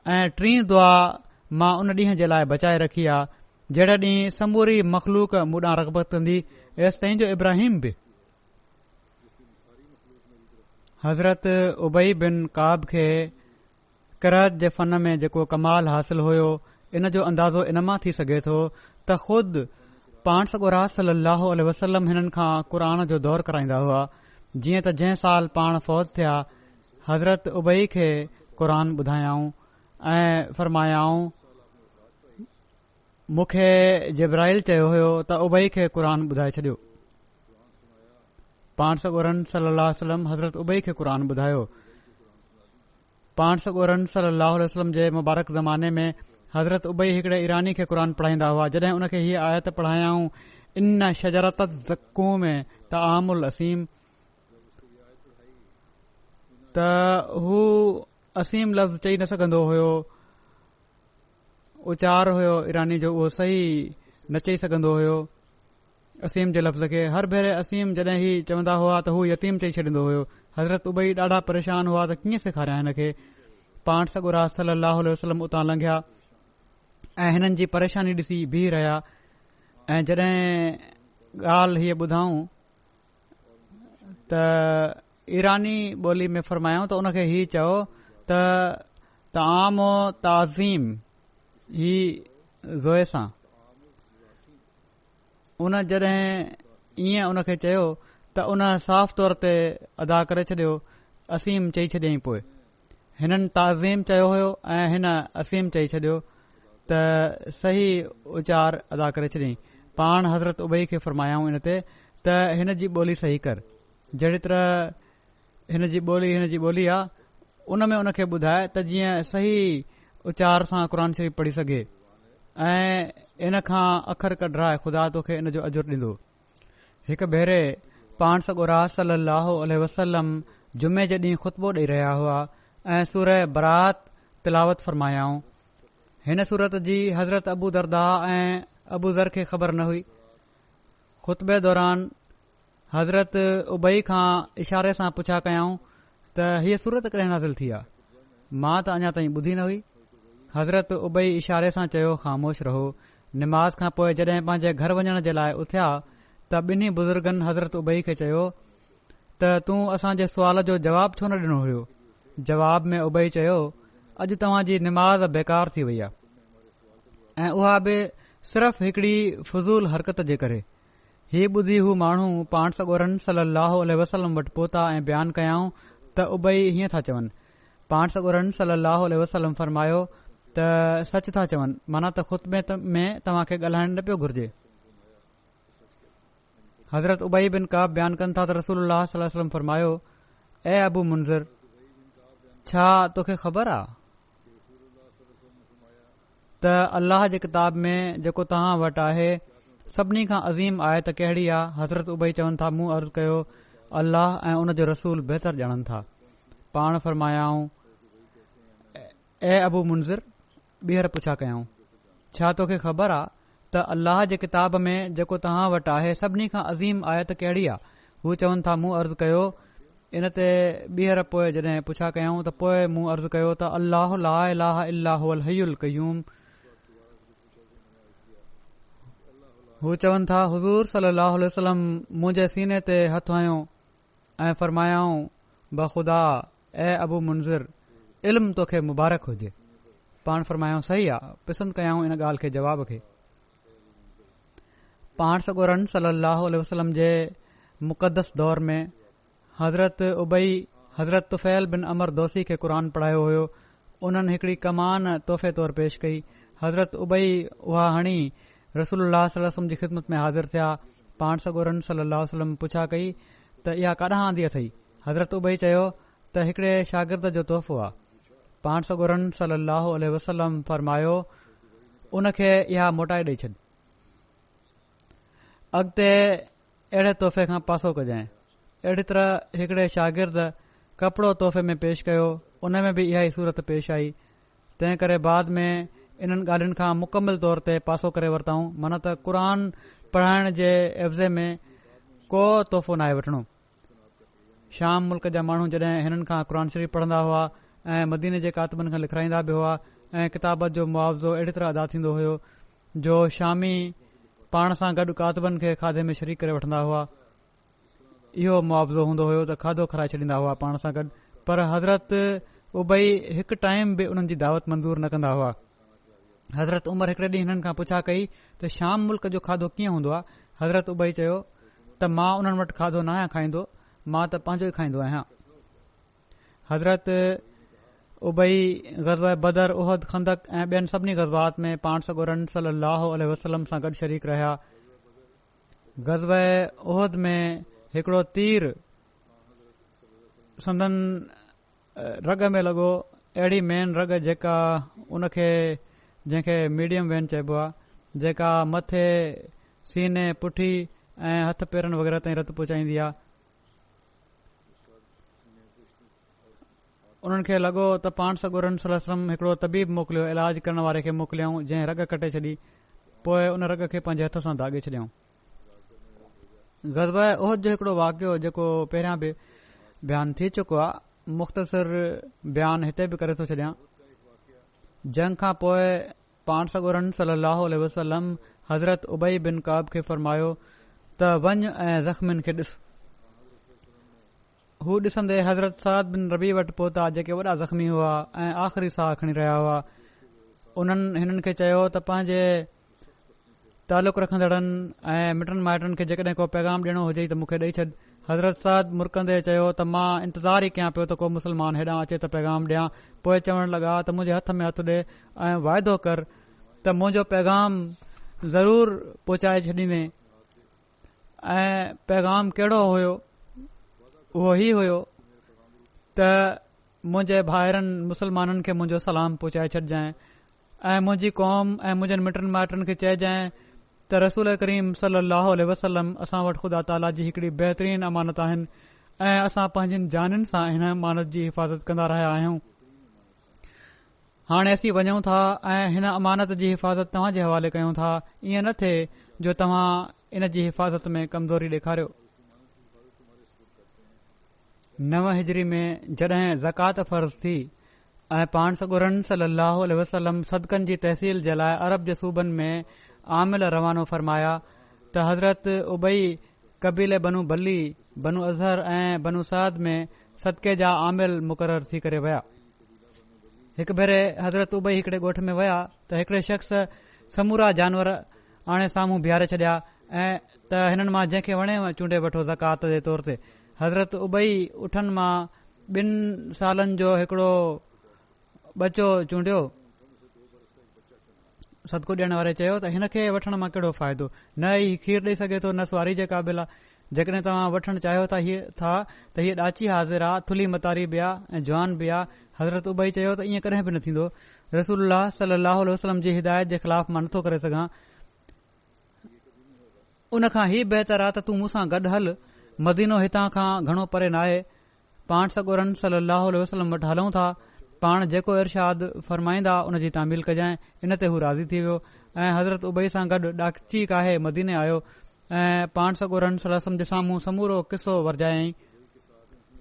ऐं टीं दुआ मां उन ॾींहं जे लाइ बचाए रखी आहे जहिड़े ॾींहुं समूरी मख़लूक मूंॾां रग़बत कंदी, एसि ताईं जो इब्राहिम बि। हज़रत उबई बिन काब खे क़रात जे फ़न में जेको कमाल हासिल हुयो, इन जो अंदाज़ो इन मां थी सघे थो त ख़ुद पाण सॻोरा सलाहु वसलम हिननि खां क़ुर जो दौर कराईंदा हुआ। जीअं त जंहिं साल पाण फ़ौत थिया हज़रत उबई खे क़ुर ॿुधायाऊं ऐं फरमायाऊं मूंखे जिब्राइल चयो हुयो त उबई खे क़ुर ॿुधाए छॾियो। पाण सॻोरन सलाहु वसलम हज़रत उबई खे क़ुर ॿुधायो। पाण सॻोरन सलाहु वसलम जे मुबारक ज़माने में हज़रत उबई हिकड़े ईरानी खे क़ुर पढ़ाईंदा हुआ। जॾहिं उन खे हीअ आयत पढ़ायाऊं इन शजरत ज़क़ूम तआमुल असीम, त हू असीम लफ़्ज़ चई न सघंदो हुयो, उचार हुयो ईरानी जो उहो सही न चई सघंदो हुयो असीम जे लफ़्ज़ खे। हर भेरे असीम जॾहिं ही चवंदा हुआ त हू यतीम चई छॾींदो हुयो। हज़रत उबई ॾाढा परेशान हुआ त कीअं सेखारियां हिन खे। पाण सॻोरा सलाहु वसलम उतां लंघिया ऐं हिननि जी परेशानी ॾिसी बीह रहिया ऐं जॾहिं ॻाल्हि हीअ ॿुधाऊं त ईरानी ॿोली में फरमायूं त उनखे हीउ चयो त आम ताज़ीम ही ज़ोए सां। उन जॾहिं ईअं उन खे चयो त उन साफ़ तौर ते अदा करे छॾियो, असीम चई छॾियईं। पोइ हिननि ताज़ीम चयो हुयो ऐं हिन असीम चई छॾियो त सही उचार अदा करे छॾियईं। पाण हज़रत उबई खे फरमायाऊं इन ते त हिन जी ॿोली सही कर, जहिड़ी तरह हिन जी ॿोली आहे उन में उन खे ॿुधाए त जीअं सही उचार सां क़ुर शरीफ़ पढ़ी सघे ऐं इन खां अखर कढराए ख़ुदा तोखे इन जो अजुर ॾींदो। हिकु भेरे पाण सॻोरा सलाहु वसलम जुमे जे ॾींहुं ख़ुतबो ॾेई रहिया हुआ ऐं सूरह बरात तिलावत फरमायाऊं। हिन सूरत जी हज़रत अबू दरदा ऐं अबू ज़र खे ख़बर न हुई। ख़ुतबे दौरान हज़रत उबई खां इशारे सां पुछा कयाऊं त हीअ सूरत कॾहिं नाज़िल थी आहे। मां त अञा ताईं ॿुधी न हुई। हज़रत उबई इशारे सां चयो ख़ामोश रहो। निमाज़ खां पोइ जॾहिं पंहिंजे घर वञण जे लाइ उथिया त ॿिन्ही बुज़ुर्गनि हज़रत उबई खे चयो त तूं असांजे सुवाल जो जवाब छो न ॾिनो हुयो। जवाब में उबई चयो अॼु तव्हां जी निमाज़ बेकार थी वई आहे ऐं उहा बि सिर्फ़ हिकड़ी फज़ूल हरकत जे करे। हीउ ॿुधी हू माण्हू पाण सॻोरन सलाहु वसलम वटि पहुता ऐं बयानु कयाऊं त उबई हीअं था चवनि। पाण सॻोरन सलाहु वसलम फरमायो त सच था चवनि, माना त ख़ुतबे में तव्हां खे ॻाल्हाइण न पियो घुर्जे। हज़रत उबई बिन काब बयानु कनि था त रसूलुल्लाह सल्लल्लाहु अलैहि वसल्लम फरमायो, ए अबू मुंज़िर, छा तोखे ख़बर आहे त अल्लाह जे किताब में जेको तव्हां वटि आहे सभिनी खां अज़ीम आयत कहिड़ी आहे। हज़रत उबई चवनि था मूं अर्ज़ु कयो अल्लाह ऐं उन जो रसूल बहितर ॼाणनि था। पाण फरमायाऊं ए अबू मुंज़िर, ॿीहर पुछा कयाऊं छा तोखे ख़बर आहे त अल्लाह जे किताब में जेको तव्हां वटि आहे सभिनी खां अज़ीम आयत कहिड़ी आहे। हू चवनि था मूं अर्ज़ु कयो। इन ते ॿीहर पोइ जॾहिं पुछा कयाऊं त पोइ मूं अर्ज़ु कयो त अल्लाह ला इलाहा इल्ला हुवल हय्युल क़य्यूम। हू चवनि था हुज़ूर सल्लल्लाहु अलैहि वसल्लम मुंहिंजे सीने ते हथु हयो ऐं फरमायाऊं बख़ुदा ए अबू मुंज़िर, इल्मु तोखे मुबारक हुजे। पाण फरमायाऊं सही आहे, पसंदि कयाऊं इन ॻाल्हि खे जवाब खे। पाण सॻोरन सलाहु वसलम जे मुक़दस दौर में हज़रत उबई हज़रत तुफ़ैल बिन अमर दोसी खे क़ुर पढ़ायो हुयो। उन्हनि हिकड़ी कमान तोहफ़े तौर पेश कई। हज़रत उबई उहा हणी रसूलुल्लाह सल्लल्लाहु अलैहि वसल्लम जी ख़िदमत में हाज़िर थिया। पाण सॻोरन सलाहु वसलम पुछा कई त इहा काॾां आंदी अथई। हज़रत उबई चयो त हिकड़े शागिर्द जो तोहफ़ो आहे। पाण सॻोरन सलाहु अलैहि वसल्लम फरमायो उन खे इहा मोटाए ॾेई छॾ। अॻिते अहिड़े तोहफ़े खां पासो कजांइ। अहिड़ी तरह हिकड़े शागिर्द कपिड़ो तोहफ़े में पेश कयो, उन में बि इहा ई सूरत पेश आई। तंहिं करे बाद में इन्हनि ॻाल्हियुनि खां मुकमिल तौर ते पासो करे वरिताऊं। माना त क़ुर पढ़ाइण जे एवज़े में को तोहफ़ो नाहे वठणो। शाम मुल्क जा माण्हू जॾहिं हिननि खां क़ुर शरीफ़ पढ़ंदा हुआ ऐं मदीने जे कातबनि खां लिखाईंदा बि हुआ ऐं किताबत जो मुआवज़ो अहिड़ी तरह अदा थींदो हुयो जो शामी पाण सां गॾु कातबनि खे खाधे में शरीक करे वठंदा हुआ। इहो मुआवज़ो हूंदो हुयो त खाधो खाराए छॾींदा हुआ पाण सां गॾु। पर हज़रत उबई हिकु टाइम बि उन्हनि जी दावत मंज़ूर न कंदा हुआ। हज़रत उमर हिकड़े ॾींहुं हिननि खां पुछा कई त शाम मुल्क जो खाधो कीअं हूंदो आहे। हज़रत उबई चयो त मां उन्हनि वटि खाधो न आहियां खाईंदो, मां त पंहिंजो ई खाईंदो आहियां। हज़रत उबई ग़ज़वा बदर, उहद, खंदक ऐं ॿियनि सभिनी ग़ज़वात में पाण सॻोरन सल्लल्लाहु अलैहि वसल्लम सां गॾु शरीक रहिया। ग़ज़वा उहद में हिकड़ो तीर संदन रग में लॻो, अहिड़ी मेन रग जेका जंहिंखे मीडियम वेन चइबो आहे, जेका मथे, सीने, पुठी ऐं हथ पेरनि वग़ैरह ताईं रत पहुचाईंदी आहे। उन्हनि खे लॻो त पाण सॻोरन सल्लल्लाहु हिकड़ो तबीब मोकिलियो, इलाज करण वारे खे मोकिलियऊं, जंहिं रग कटे छॾी, पोइ उन रग खे पंहिंजे हथ सां दाॻे छॾियऊं। ग़ज़वा उहद जो हिकड़ो वाक़ियो जेको पहिरियां बि बयानु थी चुको आहे, मुख़्तसिर बयानु हिते बि करे थो छॾियां। जंग खां पोइ पाण सॻोरन सल्लल्लाहु अलैहि वसल्लम हज़रत उबई बिन काब खे फरमायो त वञ ऐं ज़ख़्मिन खे ॾिस। हू ॾिसंदे हज़रत साद बिन रबी वटि पहुता, जेके वॾा ज़ख़्मी हुआ ऐं आख़िरी साह खणी रहिया हुआ। उन्हनि हिननि खे चयो त पंहिंजे तालुक़ रखंदड़नि ऐं मिटनि माइटनि खे जेकॾहिं को पैगाम ॾियणो हुजे त मूंखे ॾेई छॾ। हज़रत साद मुरकंदे चयो त मां इंतज़ार ई कयां पियो त को मुस्लमान हेॾां अचे त पैगाम ॾियां। पोइ चवण लॻा त मुंहिंजे हथ में हथु ॾे ऐं वाइदो कर त मुंहिंजो पैगाम ज़रूर पहुचाए छॾींदे। ऐं पैगाम कहिड़ो हुयो? उहो ई हुयो त मुंहिंजे भाइरनि मुसलमाननि खे मुंहिंजो सलाम पहुचाए छॾिजांइ ऐं मुंहिंजी क़ौम ऐं मुंहिंजनि मिटनि माइटनि खे चइजांइ त रसूल करीम सल्लल्लाहु अलैहि वसल्लम असां वटि ख़ुदा ताला जी हिकड़ी बहितरीन अमानत आहिनि ऐं असां पंहिंजनि जाननि सां हिन अमानत जी हिफ़ाज़त कंदा रहिया आहियूं। हाणे असीं वञूं था ऐं हिन अमानत जी हिफ़ाज़त तव्हां जे हवाले कयूं था। ईअं न थिए जो तव्हां इन जी हिफ़ाज़त में कमज़ोरी ॾेखारियो। 9 हिजरी में जॾहिं ज़कात फ़र्ज़ थी ऐं पाण सॻोरन सल्लल्लाहु अलैहि वसल्लम सदकनि जी तहसील जे लाइ अरब जे सूबनि में आमिल रवानो फरमाया त हज़रत उबई कबीले बनू बली, बनू अज़हर ऐं बनू साद में सदके जा आमिल मुक़रर थी करे विया। हिकु भेरे हज़रत उबई हिकड़े ॻोठ में विया त हिकड़े शख़्स समूरा जानवर आणे साम्हूं बीहारे छॾिया ऐं त हिननि मां जंहिंखे वणे चूंडे वठो ज़कात जे तौर ते। हज़रत उबई उठनि मां 2 सालनि जो हिकड़ो बचो चूंडियो। सदको ॾियण वारे चयो त हिन खे वठण मां कहिड़ो फ़ाइदो, न ही खीर ॾेई सघे थो, न सुवारी जे क़ाबिल आहे। जेकॾहिं तव्हां वठणु चाहियो था त हीअ ॾाची हाज़िर आहे, थुली मतारी बि आहे ऐं जवान बि आहे। हज़रत उबई चयो त ईअं कॾहिं बि न थींदो। रसूलुल्लाह सल्लल्लाहु अलैहि वसल्लम जी हिदायत जे ख़िलाफ़ मां नथो करे सघां। उन खां ही बहितर आहे त तूं मूंसां गॾु हल। मदीनो हितां खां घणो परे न आहे। पाण सॻोरन सल्लल्लाहु अलैहि वसल्लम वटि हलूं था। पाण जेको इरशाद फरमाईंदा उन जी तामील कजांइ। इन ते हू राज़ी थी वियो ऐं हज़रत उबई सां गॾु ॾाची काहे मदीने आयो ऐं पाण सॻोरन सल्लल्लाहु अलैहि वसल्लम जे साम्हूं समूरो किसो वरजायईं।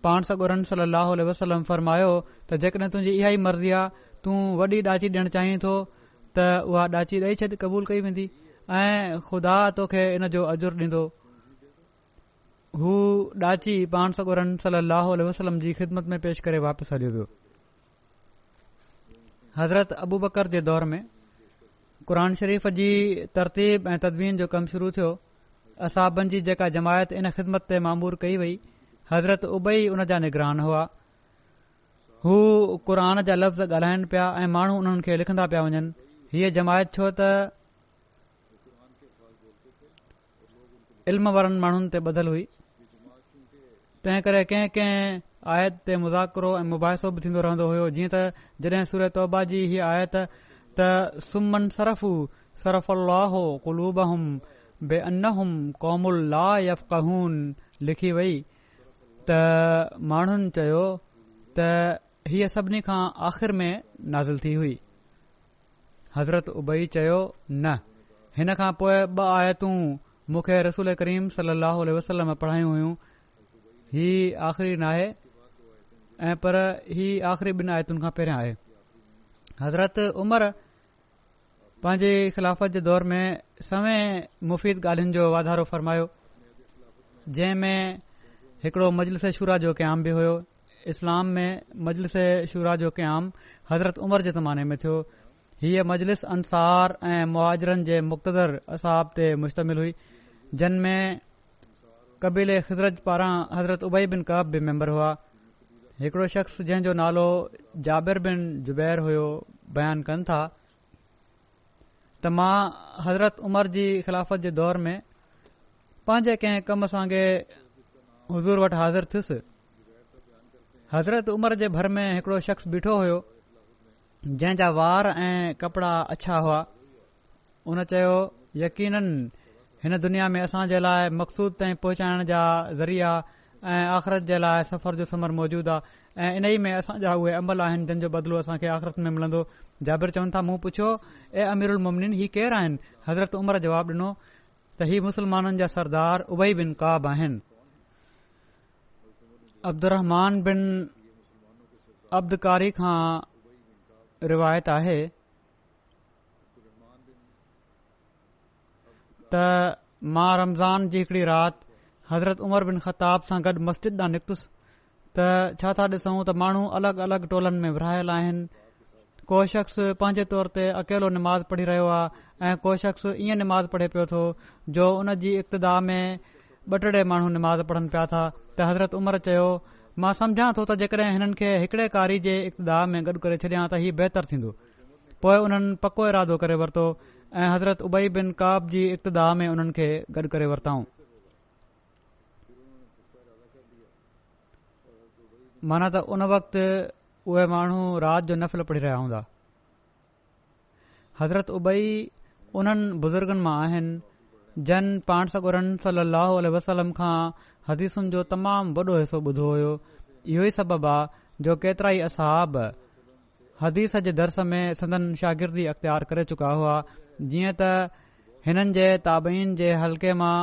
पाण सॻोरन सल्लल्लाहु अलैहि वसल्लम फरमायो त जेकॾहिं तुंहिंजी इहा ई मर्ज़ी आहे, तूं वॾी ॾाची ॾियणु चाहीं थो त उहा ॾाची ॾेई छॾ, क़बूल कई वेंदी ऐं ख़ुदा तोखे इन जो अजुर ॾींदो। हू ॾाची पाण सॻोरन सल्लल्लाहु अलैहि वसल्लम जी ख़िदमत में पेश करे वापसि हलियो वियो। हज़रत अबू बकर जे दौर में क़ुर शरीफ़ जी तरतीब ऐं तदवीन जो कमु शुरू थियो। असाबनि जी जेका जमायत इन ख़िदमत ते मामूर कई वई, हज़रत उबई उन जा निगरान हुआ। हू क़ुर जा लफ़्ज़ ॻाल्हाइनि पिया ऐं माण्हू उन्हनि खे लिखंदा पिया वञनि। हीअ जमायत छो त इल्म वारनि माण्हुनि ते ॿधल हुई, तंहिं करे कंहिं कंहिं आयत ते मुज़ाकरो ऐं मुबाहिसो बि थींदो रहंदो हुयो। जीअं त जॾहिं सूरह तौबा जी हीअ आयत त सुमन सरफ़ू सरफ़ल्लाहु क़ुलूबहुम बेअन्नहुम क़ौमुल ला यफ़क़हून लिखी वई त माण्हुनि चयो त हीअ सभिनी खां आख़िर में नाज़िल थी हुई। हज़रत उबई चयो न, हिन खां पोइ 2 आयतूं मूंखे रसूल करीम सल्लल्लाहु अलैहि वसल्लम पढ़ायूं हुयूं। ही आख़िरी न आहे ऐं पर ही आख़िरी 2 आयतुनि खां पहिरियां आहे। हज़रत उमर पंहिंजे ख़िलाफ़त जे दौर में सवें मुफ़ीद ॻाल्हियुनि जो वाधारो फ़रमायो, जंहिं में हिकड़ो मजलिस शूरा जो क़याम बि हुयो। इस्लाम में मजलिस शूरा जो क़याम हज़रत उमर जे ज़माने में थियो। हीअ मजलिस अंसार ऐं मुहाजिरनि जे मुक़्तदर असाब ते मुश्तमिल हुई, जिन में कबीले ख़िज़रज पारां हज़रत उबई बिन कअब बि मेंबर हुआ। हिकिड़ो शख़्स जंहिं जो नालो जाबिर बिन जुबैर हुयो बयानु कनि था त मां हज़रत उमर जी ख़िलाफ़त जे दौर में पंहिंजे कंहिं कम सांगे हुज़ूर वटि हाज़िर थियुसि। हज़रत उमर जे भर में हिकिड़ो शख़्स बीठो हुयो जंहिं जा वार ऐं कपड़ा अछा हुआ। उन चयो, यकीनन हिन दुनिया में असां जे लाइ मक़सूद ताईं पहुचाइण जा ज़रिया ऐं आख़िरत जे लाइ सफ़र जो समर मौजूदु आहे ऐं इन ई में असांजा उहे अमल आहिनि जिन जो बदिलो असांखे आख़िरत में मिलंदो। जाबिर चवनि था, मूं पुछियो, ए अमीरुल मोमिनीन, ही केरु आहिनि? हज़रत उमर जवाबु ॾिनो त ही मुसलमाननि जा सरदार उबई बिन काब आहिनि। अब्दुर्रहमान बिन अब्दकारी खां रिवायत आहे त मां रमज़ान जी हिकड़ी राति हज़रत उमर बिन ख़त्ताब सां गॾु मस्जिद ॾांहुं निकतुसि त छा था ॾिसूं त माण्हू अलॻि अलॻि टोलनि में विरहायल आहिनि। को शख़्स पंहिंजे तौर ते अकेलो निमाज़ पढ़ी रहियो आहे ऐं को शख़्स ईअं निमाज़ पढ़े पियो थो जो उन जी इब्तिदा में ॿ माण्हू निमाज़ पढ़नि पिया था। त हज़रत उमर चयो, मां सम्झां थो त जेकॾहिं हिननि खे हिकड़े कारी जे इब्तिदा में गॾु करे छॾियां त हीउ बहितर थींदो। पोइ उन्हनि पको इरादो करे वरितो ऐं हज़रत उबई बिन काब जी इब्तिदा में उन्हनि खे गॾु करे वरिताऊं। माना त उन वक़्तु उहे माण्हू राति जो नफ़िल पढ़ी रहिया हूंदा। हज़रत उबई उन्हनि बुज़ुर्गनि मां आहिनि जन पाण सॻोरनि सल्लल्लाहु अलैहि वसल्लम खां हदीसुनि जो तमामु वॾो हिसो ॿुधो हुयो। इहो ई सबबु आहे जो केतिरा ई असहाब हदीस जे दर्स में संदन शागिर्दी अख़्तियार करे चुका हुआ। जीअं त हिननि जे ताबईन जे हल्के मां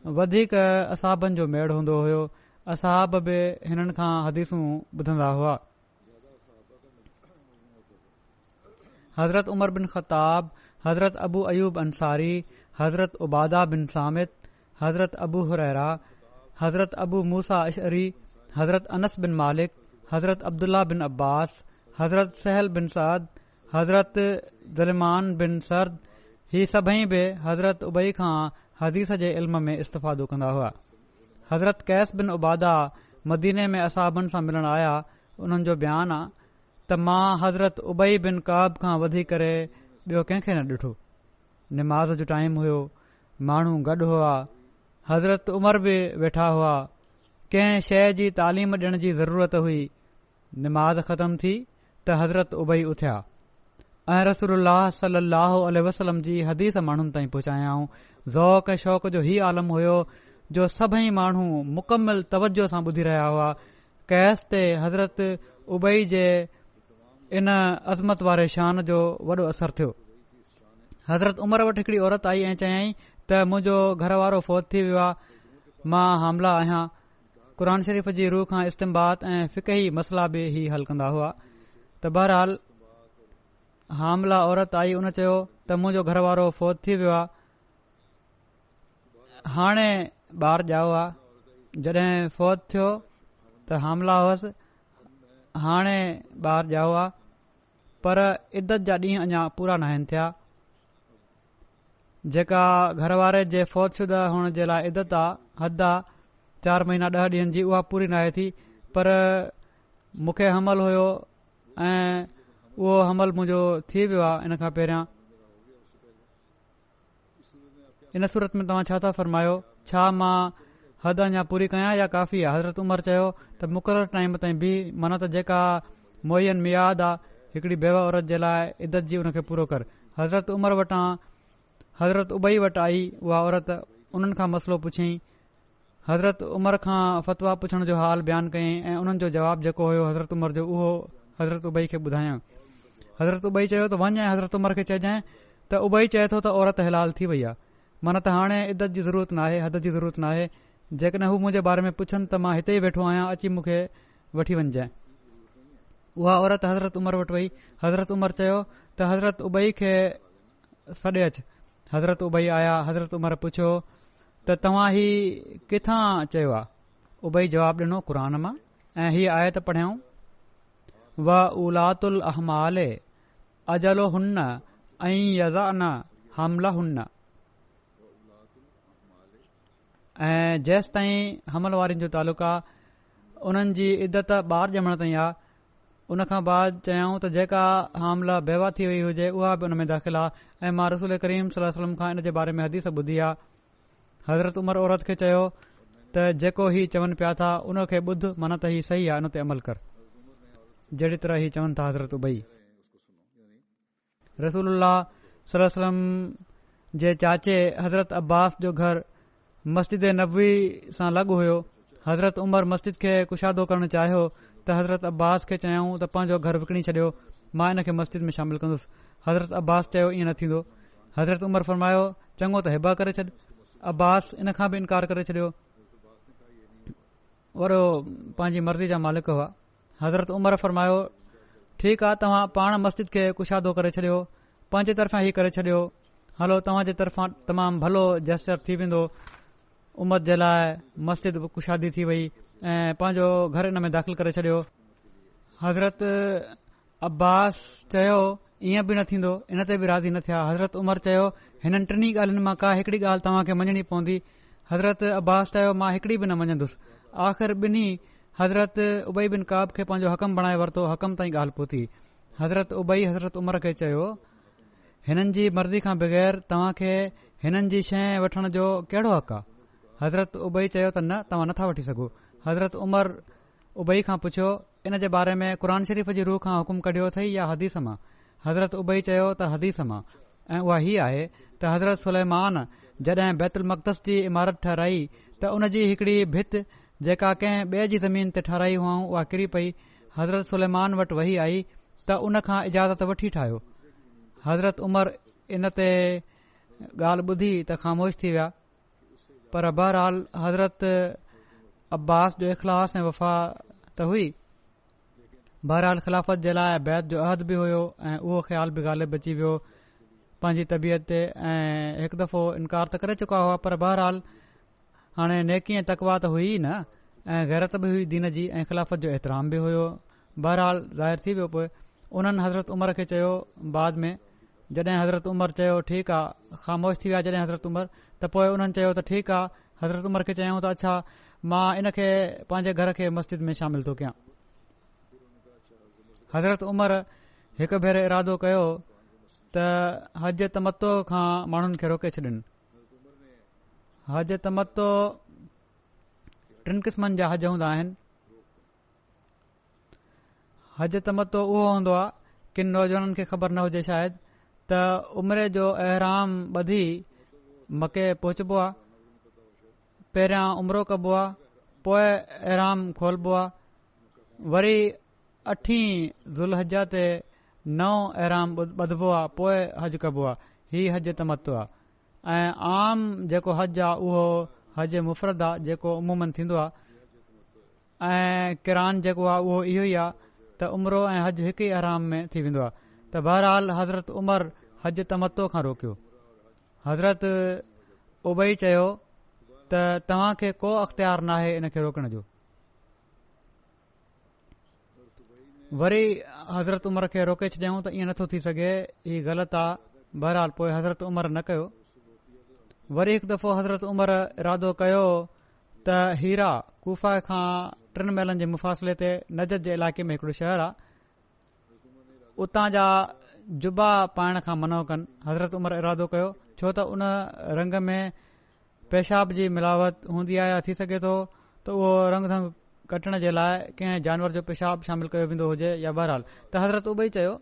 वधीक असहाबनि जो मेड़ हूंदो हुयो, असहाब बि हिननि खां हदीसूं ॿुधंदा हुआ। हज़रत उमर बिन ख़त्ताब, हज़रत अबू अयूब अंसारी, हज़रत उबादा बिन सामित, हज़रत अबू हुरैरा, हज़रत अबू मूसा अशअरी, हज़रत अनस बिन मालिक, हज़रत अब्दुल्ला बिन अब्बास, हज़रत सहल बिन सअद, हज़रत ज़लमान बिन सर्द, ही सभई बि हज़रत उबई खां हदीस जे इल्म में इस्तिफ़ादो कंदा हुआ। हज़रत कैस बिन उबादा मदीने में असहाबनि सां मिलण आया। उन्हनि जो बयानु आहे त मां हज़रत उबई बिन काब खां वधी करे ॿियो कंहिंखे न ॾिठो। निमाज़ जो टाइम हुयो, माण्हू गॾु हुआ, हज़रत उमर बि वेठा हुआ। कंहिं शइ जी तालीम ॾियण जी ज़रूरत हुई। निमाज़ ख़तम थी त हज़रत उबई उथिया ऐं रसूलुल्लाह सल्लल्लाहु अलैहि वसल्लम जी हदीस माण्हुनि ताईं पहुचायाऊं। ज़ौक़ शौक़ जो ही आलम हुयो जो सभई माण्हू मुकमिल तवजो सां ॿुधी रहिया हुआ। कैस ते हज़रत उबई जे इन अज़मत वारे शान जो वॾो असरु थियो। हज़रत उमर वटि हिकड़ी औरत आई ऐं चयाईं त मुंहिंजो घर वारो फ़ौत थी वियो आहे, मां हामला आहियां। क़ुर शरीफ़ जी रूह खां इस्तिंबात ऐं फ़िक़ही मसला बि ही हल कंदा हुआ। त बहरहाल हामला औरत आई, उन चयो त मुंहिंजो घर वारो फ़ौत थी वियो आहे, हाणे ॿार ॼाओ आहे। जॾहिं फ़ौत थियो त हामला हुअसि, हाणे ॿार ॼाओ आहे, पर इद्दत जा ॾींहं अञा पूरा नाहिनि थिया। जेका घर वारे जे फ़ौतशुदा हुअण जे लाइ इद्दत आहे, हद आहे 4 महीना 10 ॾींहनि जी, उहा पूरी नाहे थी। पर मूंखे हमल हुयो ऐं उहो हमल मुंहिंजो थी वियो आहे इन खां पहिरियां। इन सूरत में तव्हां छा था फरमायो? छा मां हद अञा पूरी कयां या काफ़ी आहे? हज़रत उमर चयो त मुक़ररु टाइम ताईं बि, माना त जेका मुयन मियाद आहे हिकड़ी बेवा औरत जे लाइ इद्दत जी, उनखे पूरो कर। हज़रत उमर वटां हज़रत उबई वटि आई उहा औरत, उन्हनि खां मसलो पुछियईं। हज़रत उमर खां फ़तवा पुछण जो हाल बयानु कयईं ऐं उन्हनि जो जवाबु जेको हुयो हज़रत उमर जो, उहो हज़रत उबई खे ॿुधायां। हज़रत उबई चयो त वञ ऐं हज़रत उमर खे चइजांइ त उबई चए थो त औरत हिलाल थी वई आहे, माना त हाणे इद्दत जी ज़रूरत नाहे, हद जी ज़रूरत नाहे। जेकॾहिं हू मुंहिंजे बारे में पुछनि त मां हिते ई वेठो आहियां, अची मूंखे वठी वञजांइ। उहा औरत हज़रत उमर वटि वई। हज़रत उमर चयो त हज़रत उबई खे सॾे अचु। हज़रत उबई आया। हज़रत उमर पुछियो त तव्हां ही किथां चयो आहे? उबई जवाबु ॾिनो, क़ुर मां, ऐं हीअ आयत पढ़ियाऊं, व उलातुल अहमाले अजलो हुन ऐं यज़ाना हमला हुन, ऐं जेसि ताईं हमल वारियुनि जो तालुक़ु आहे उन्हनि जी इद्दत ॿार ॼमण ताईं आहे। उन खां बाद चयाऊं त जेका हामला बेवा थी वई हुजे उहा बि उन में दाख़िल आहे। ऐं मां रसूल करीम सल्लल्लाहु अलैहि वसल्लम खां इन जे बारे में हदीस ॿुधी आहे। हज़रत उमर औरत खे चयो त जेको ही चवनि पिया था उन खे ॿुध, माना त ही सही आहे, उन ते अमल कर, जहिड़ी तरह ही चवनि था हज़रत उबई। रसूलुल्लाह सल्लल्लाहु अलैहि वसल्लम जे चाचे हज़रत अब्बास जो घर मस्जिद नबवी सां लॻ हुयो। हज़रत उमर मस्जिद खे कुशादो करणु चाहियो त हज़रत अब्बास खे चयाऊं त पंहिंजो घर विकिणी छॾियो, मां इन खे मस्जिद में शामिल कंदुसि। हज़रत अब्बास चयो ईअं न थींदो। हज़रत उमर फरमायो चङो त हिबा करे छॾ। अब्बास इन खां बि इनकार करे छॾियो, वरो पंहिंजी मर्ज़ी जा मालिक हुआ। हज़रत उमर फरमायो ठीकु आहे, तव्हां पाण मस्जिद खे कुशादो करे छॾियो, पंहिंजे तरफ़ां ई करे छॾियो, हलो तव्हां जे तरफ़ां तमामु भलो जैसर थी वेंदो। उमत जे लाइ मस्जिद कुशादी थी वई ऐं पंहिंजो घर इन में दाख़िल करे छॾियो। हज़रत अब्बास चयो ईअं बि न थींदो, इन ते बि राज़ी न थिया। हज़रत उमर चयो हिननि टिनी ॻाल्हियुनि मां का हिकड़ी ॻाल्हि तव्हां खे मञणी पवंदी। हज़रत अब्बास चयो मां हिकड़ी बि न मञंदुसि। आख़िर ॿिन्ही हज़रत उबई बिन काब खे पंहिंजो हकम बणाए वरितो। हकम ताईं ॻाल्हि पहुती। हज़रत उबई हज़रत उमर खे चयो हिननि जी मर्ज़ी खां बग़ैर तव्हां खे हिननि जी शइ वठण जो कहिड़ो हक़ आहे? हज़रत उबई चयो त न, तव्हां नथा वठी सघो। हज़रत उमर उबई खां पुछियो इन जे बारे में क़ुर शरीफ़ जी रूह खां हुकुम कढियो अथई या हदीस मां? हज़रत उबई चयो त हदीस मां, ऐं उहा हीअ आहे त हज़रत सुलेमान जॾहिं बैतुल मक़दस जी इमारत ठहिराई त उन जी हिकड़ी भित जेका कंहिं ॿिए जी ज़मीन ते ठहिराई हुआऊं उहा किरी पई। हज़रत सुलेमान वटि वही आई त उन खां इजाज़त वठी ठाहियो। हज़रत उमर इन ते ॻाल्हि ॿुधी त ख़ामोश थी विया, पर बहरहाल हज़रत अब्बास जो इख़लास ऐं वफ़ा त हुई। बहरहाल ख़िलाफ़त जे लाइ बैत जो अहद बि हुयो ऐं उहो ख़्याल बि ग़ालिब अची वियो पंहिंजी तबियत ते, ऐं हिकु दफ़ो इनकार त करे चुका हुआ, पर बहरहाल हाणे नेकी ऐं तकवा त हुई न, ऐं गैरत बि हुई दीन जी, ऐं ख़िलाफ़त जो एतिराम बि हुयो। बहरहाल ज़ाहिर थी वियो। पोइ उन्हनि हज़रत उमर खे चयो बाद में, जॾहिं हज़रत उमर चयो ठीकु आहे, ख़ामोश थी विया जॾहिं हज़रत उमर, त पोइ उन्हनि चयो त ठीकु आहे। हज़रत उमर खे चयूं त अच्छा मां इन खे पंहिंजे घर खे मस्जिद में शामिल थो कयां। हज़रत उमर हिकु भेरे इरादो कयो त हज तमतो खां माण्हुनि खे रोके छॾनि। हज तमतो 3 क़िस्मनि जा हज हूंदा आहिनि। हज तमतो उहो हूंदो आहे, किन नौजवाननि खे ख़बर न हुजे शायदि, त उमिरि जो अहराम ॿधी मके पहुचबो आहे, पहिरियां उमिरो कबो आहे, पोइ अहराम खोलबो आहे, वरी 8 ज़ुल्हजा ते 9 अहराम ॿधबो आहे, पोइ हज कबो आहे। हीउ हज तमतो आहे। ऐं आम जेको हज आहे उहो हज मुफ़रद आहे, जेको उमूमन थींदो आहे। ऐं किरान जेको आहे उहो इहो ई आहे त उमिरो ऐं हज हिकु ई अहराम में थी वेंदो आहे। त बहरहाल हज़रत उमर हज तमतो खां रोकियो। हज़रत उबई चयो त तव्हां खे को अख़्तियार नाहे इन खे रोकण जो। वरी हज़रत उमर खे रोके छॾियऊं त ईअं नथो थी सघे, हीउ ग़लति आहे। बहरहाल पोइ हज़रत उमर न कयो। वरी हिकु दफ़ो हज़रत उमर इरादो कयो त हीरा कूफा खां 3 मीलनि जे मुफ़ासिले ते नजद जे इलाइक़े में हिकिड़ो शहर आहे, उतां जा जुबा पाइण खां मनो कनि। हज़रत उमर इरादो कयो छो त उन रंग में पेशाब जी मिलावट हूंदी आहे, या थी सघे थो त उहो रंग ढंग कटण जे लाइ कंहिं जानवर जो पेशाब शामिल कयो वेंदो हुजे, या बहरहाल त हज़रत उबई चयो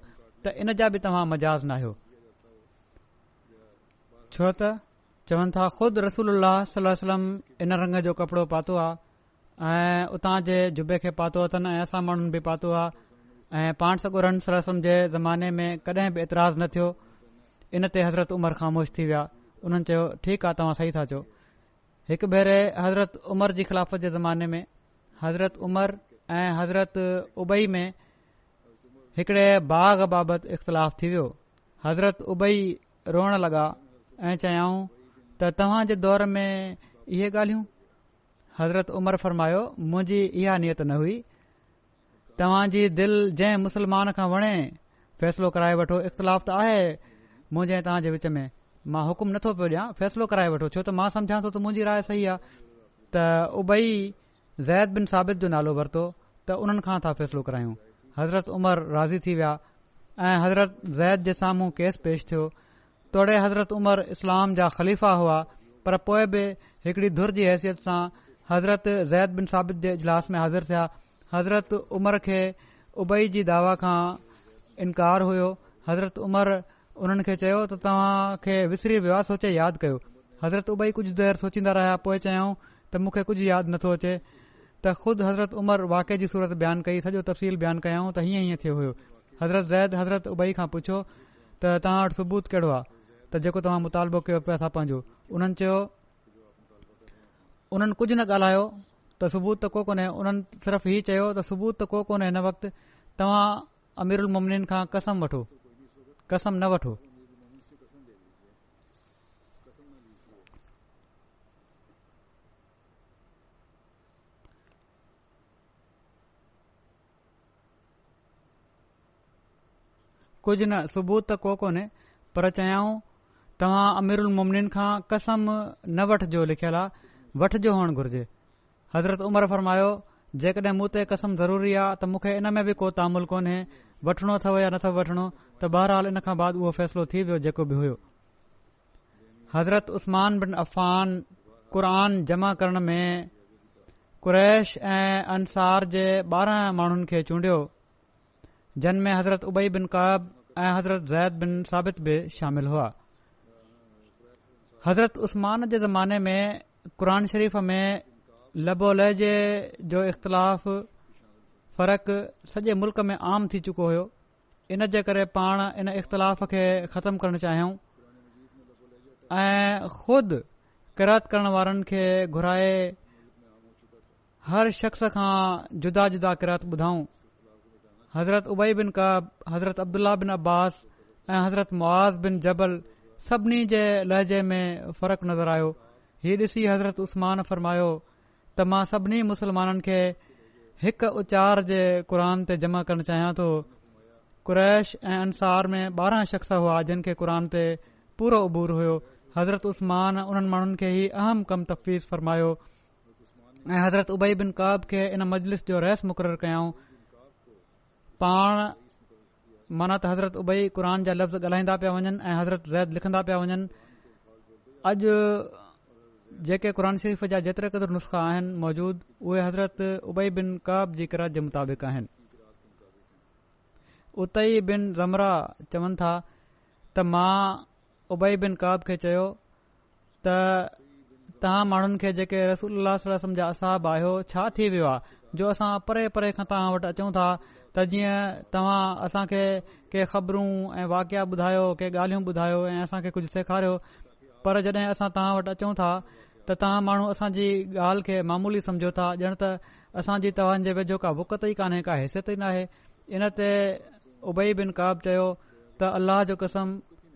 त इन जा बि तव्हां मजाज़ न आहियो, छो त चवनि था ख़ुदि रसूलुल्लाह सल्लल्लाहु अलैहि वसल्लम इन रंग जो कपिड़ो पातो आहे ऐं उतां जे जुबे खे पातो अथनि, ऐं असां माण्हुनि बि पातो आहे, ऐं पाण सॻोरनि सल्लल्लाहु अलैहि वसल्लम जे ज़माने में कॾहिं बि एतिराज़ न थियो। इन ते हज़रत उमर ख़ामोश थी विया। उन्हनि चयो ठीकु आहे, तव्हां सही था चओ। हिकु भेरे हज़रत उमर जी ख़िलाफ़त जे ज़माने में हज़रत उमर ऐं हज़रत उबई में हिकिड़े बाग़ बाबति इख़्तिलाफ़ थी वियो। हज़रत उबई रोअण लॻा ऐं चयाऊं त तव्हां जे दौर में इहे ॻाल्हियूं? हज़रत उमर फरमायो मुंहिंजी इहा नियत न हुई। तव्हां जी दिलि जंहिं मुस्लमान खां वणे फ़ैसिलो कराए वठो, इख़्तिलाफ़ त आहे मुंहिंजे ऐं तव्हां जे विच में, मां हुकुम नथो पियो ॾियां, फ़ैसिलो कराए वठो, छो त मां सम्झां थो त मुंहिंजी राय सही आहे। त उबई ज़ैद बिन साबित जो नालो वरितो त उन्हनि खां था फ़ैसिलो करायूं। हज़रत उमर राज़ी थी विया ऐं हज़रत ज़ैद जे साम्हूं केस पेश थियो। तोड़े हज़रत उमर इस्लाम जा ख़लीफ़ा हुआ, पर पोइ बि हिकड़ी धुर जी हैसियत सां हज़रत ज़ैद बिन साबित जे इजलास में हाज़िर थिया। हज़रत उमर खे उबई जी दावा खां इनकार हुयो। हज़रत उमर उन्हनि खे चयो त तव्हां खे विसरी वियो आहे, सोचे यादि कयो। हज़रत उबई कुझु देर सोचींदा रहिया, पोइ चयऊं त मूंखे कुझु यादि नथो अचे। त ख़ुदि हज़रत उमर वाक़े जी सूरत बयानु कई, सॼो तफ़सील बयानु कयऊं त हीअं थियो हुयो। हज़रत ज़ैद हज़रत उबई खां पुछियो त तव्हां वटि सबूत कहिड़ो आहे त जेको तव्हां मुतालबो कयो पिया था पंहिंजो? उन्हनि चयो, उन्हनि कुझु न ॻाल्हायो त सबूत त को कोन्हे। उन्हनि सिर्फ़ हीउ चयो त सबूत त को कोन्हे हिन वक़्तु, तव्हां अमीरुल मोमिनीन खां कसम न वठो। कुझु न, सबूत त को कोन्हे, पर चयाऊं तव्हां अमीरुल मोमिनीन खां कसम न वठिजो, लिखियलु आहे वठिजो हुअणु घुर्जे। हज़रत उमर फरमायो, जेकॾहिं मूं ते कसम ज़रूरी आहे त मूंखे इन में बि को तामुल कोन्हे, वठणो अथव या नथो वठणो। त बहरहाल इन खां बाद उहो फ़ैसिलो थी वियो जेको बि हुयो। हज़रत उस्मान बिन अफ़ान क़ुर जमा करण में कुरैश ऐं अंसार जे 12 माण्हुनि खे चूंडियो, जिन में हज़रत उबई बिन काब ऐं हज़रत ज़ैद बिन साबित बि शामिल हुआ। हज़रत उस्मान जे ज़माने में क़ुर शरीफ़ में लबो लहजे जो इख़्तिलाफ़ फ़र्क़ सॼे मुल्क में आम थी चुको हुयो। इन जे करे पाण इन इख़्तिलाफ़ खे ख़तमु करणु चाहियूं ऐं ख़ुदि क़िरात करण वारनि खे घुराए हर शख़्स खां जुदा जुदा क़िरात ॿुधाऊं। हज़रत उबई बिन काब, हज़रत अब्दुल्ला बिन अब्बास ऐं हज़रत मुआज़ बिन जबल सभिनी जे लहजे में फ़र्क़ु नज़र आयो। हीउ ॾिसी हज़रत उस्मान फरमायो त मां सभिनी मुसलमाननि खे हिकु उचार जे क़ुर ते जमा करणु चाहियां थो। कुरैश ऐं अंसार में 12 शख़्स हुआ जिन खे क़ुर ते पूरो उबूर हुयो। हज़रत उस्मान उन्हनि माण्हुनि खे ही अहम कम तफ़वीज़ फरमायो ऐं हज़रत उबई बिन काब खे इन मजलिस जो रइस मुक़ररु कयऊं। पाण माना त हज़रत उबई क़ुर जा लफ़्ज़ ॻाल्हाईंदा पिया वञनि ऐं हज़रत ज़ैद लिखंदा पिया वञनि। अॼु जेके क़ुर शरीफ़ जा जेतिरे क़दुरु नुस्ख़ा आहिनि मौजूद, उहे हज़रत उबई बिन काब जी क़िरात जे मुताबिक़ आहिनि। उतई बिन ज़मरा चवनि था त मां उबई बिन काब खे चयो त तव्हां माण्हुनि खे जेके रसूलुल्लाह सल्लल्लाहु अलैहि वसल्लम जा असहाब आहियो, छा थी वियो आहे जो असां परे परे खां तव्हां वटि अचूं था त जीअं तव्हां असांखे के ख़बरूं ऐं वाक़िया ॿुधायो, के ॻाल्हियूं ॿुधायो ऐं असांखे कुझु सेखारियो, पर जॾहिं असां तव्हां वटि अचूं था त तव्हां माण्हू असांजी ॻाल्हि खे मामूली सम्झो था, ॼण त असांजी तव्हांजे वेझो का वुक़त ई कान्हे, का हैसियत ई नाहे। इन ते उबई बिन काब चयो त अल्लाह जो कसम,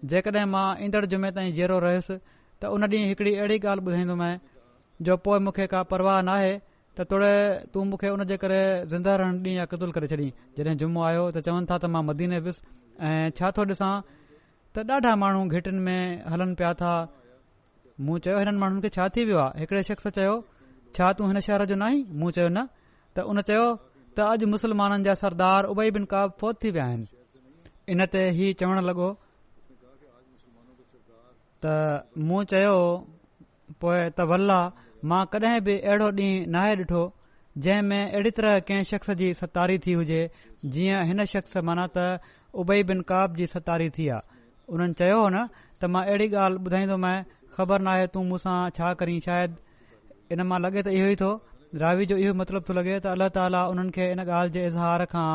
जेकॾहिं मां ईंदड़ जुमे ताईं जीअरो रहियुसि त उन ॾींहुं हिकड़ी अहिड़ी ॻाल्हि ॿुधाईंदोमांइ जो पोइ मूंखे का परवाह नाहे त तोड़े तूं मूंखे उन जे करे ज़िंदा रहण ॾींहुं या क़तूल करे छॾी। जॾहिं जुमो आयो त चवनि था त मां मदीने वियुसि ऐं छा थो ॾिसां त ॾाढा माण्हू घिटिन में हलनि पिया था। मूं चयो हिननि माण्हुनि खे छा थी वियो आहे? हिकिड़े शख़्स चयो, छा तूं हिन शहर जो न आहीं? मूं चयो न। त उन चयो त अॼु मुसलमाननि जा सरदार उबई बिन काब फ़ौत थी विया आहिनि। इन ते ही चवण लॻो त मूं चयो पोइ त वल्ला मां कॾहिं बि अहिड़ो ॾींहुं नाहे ॾिठो जंहिं में अहिड़ी तरह कंहिं शख़्स जी सतारी थी हुजे जीअं हिन शख़्स माना त उबई बिन काब जी सतारी थी आहे। उन्हनि चयो हो न त मां अहिड़ी ॻाल्हि ॿुधाईंदोमांइ, ख़बर नाहे तूं मूंसां छा करीं। शायदि इन मां लॻे त इहो ई थो, रावी जो इहो मतिलबु थो लॻे त अल्लाह ताला उन्हनि खे इन ॻाल्हि जे इज़हार खां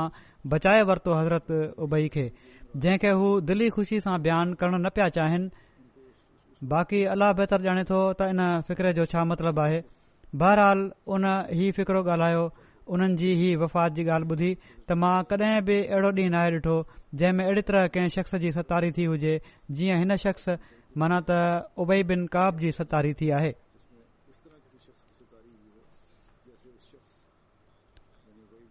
बचाए वरितो हज़रत उबई खे, जंहिंखे हू दिली ख़ुशी सां बयानु करणु न पिया चाहिनि। बाक़ी अलाह बहितर ॼाणे थो त इन फ़िक्रे जो छा मतिलबु आहे। बहरहाल उन ही फ़िक्रो ॻाल्हायो, उन्हनि जी ही वफ़ात जी ॻाल्हि ॿुधी त मां कॾहिं बि अहिड़ो ॾींहुं नाहे ॾिठो जंहिं में अहिड़ी तरह कंहिं शख़्स जी सतारी थी हुजे जीअं हिन शख़्स माना त उबई बिन काब जी सतारी थी आहे।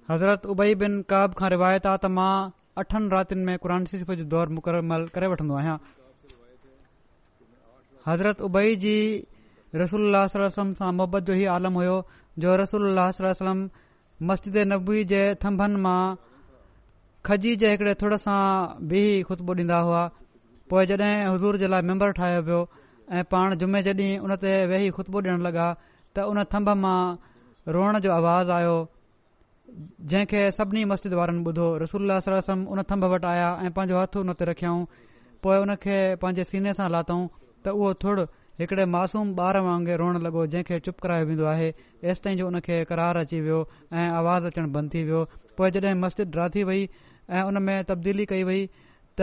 हज़रत उबई बिन काब खां रिवायत आहे त मां 8 रातियुनि में क़ुर शरीफ़ जो दौर मुकमल करे वठंदो आहियां। हज़रत उबई जी रसूलुल्लाह सल्लल्लाहु अलैहि वसल्लम सां मोहबत जो ही आलम हुयो जो रसूलुल्लाह सल्लल्लाहु अलैहि वसल्लम मस्जिद नबवी जे थंभनि मां खजी जे हिकड़े थुड़ सां बीही ख़ुतबो ॾींदा हुआ। पोइ जॾहिं हुज़ूर जे लाइ मेंबर ठाहियो वियो ऐं पाण जुमे जे ॾींहुं उन ते वेही ख़ुतबो ॾियण लॻा त उन थंभ मां रोअण जो आवाज़ आयो, जंहिंखे सभिनी मस्जिद वारनि ॿुधो। रसूलुल्लाह सल्लल्लाहु अलैहि वसल्लम उन थंभ वटि आया ऐं पंहिंजो हथ उन ते रखियऊं। पोइ उन खे पंहिंजे सीने सां लाथऊं त उहो थुड़ हिकड़े मासूम ॿार वांगुरु रोअण लॻो, जंहिंखे चुप करायो वेंदो आहे। एसि ताईं जो उन खे करार अची वियो ऐं आवाज़ अचणु बंदि थी वियो। पोइ जॾहिं मस्जिद राथी वई ऐं उन में तब्दीली कई वई त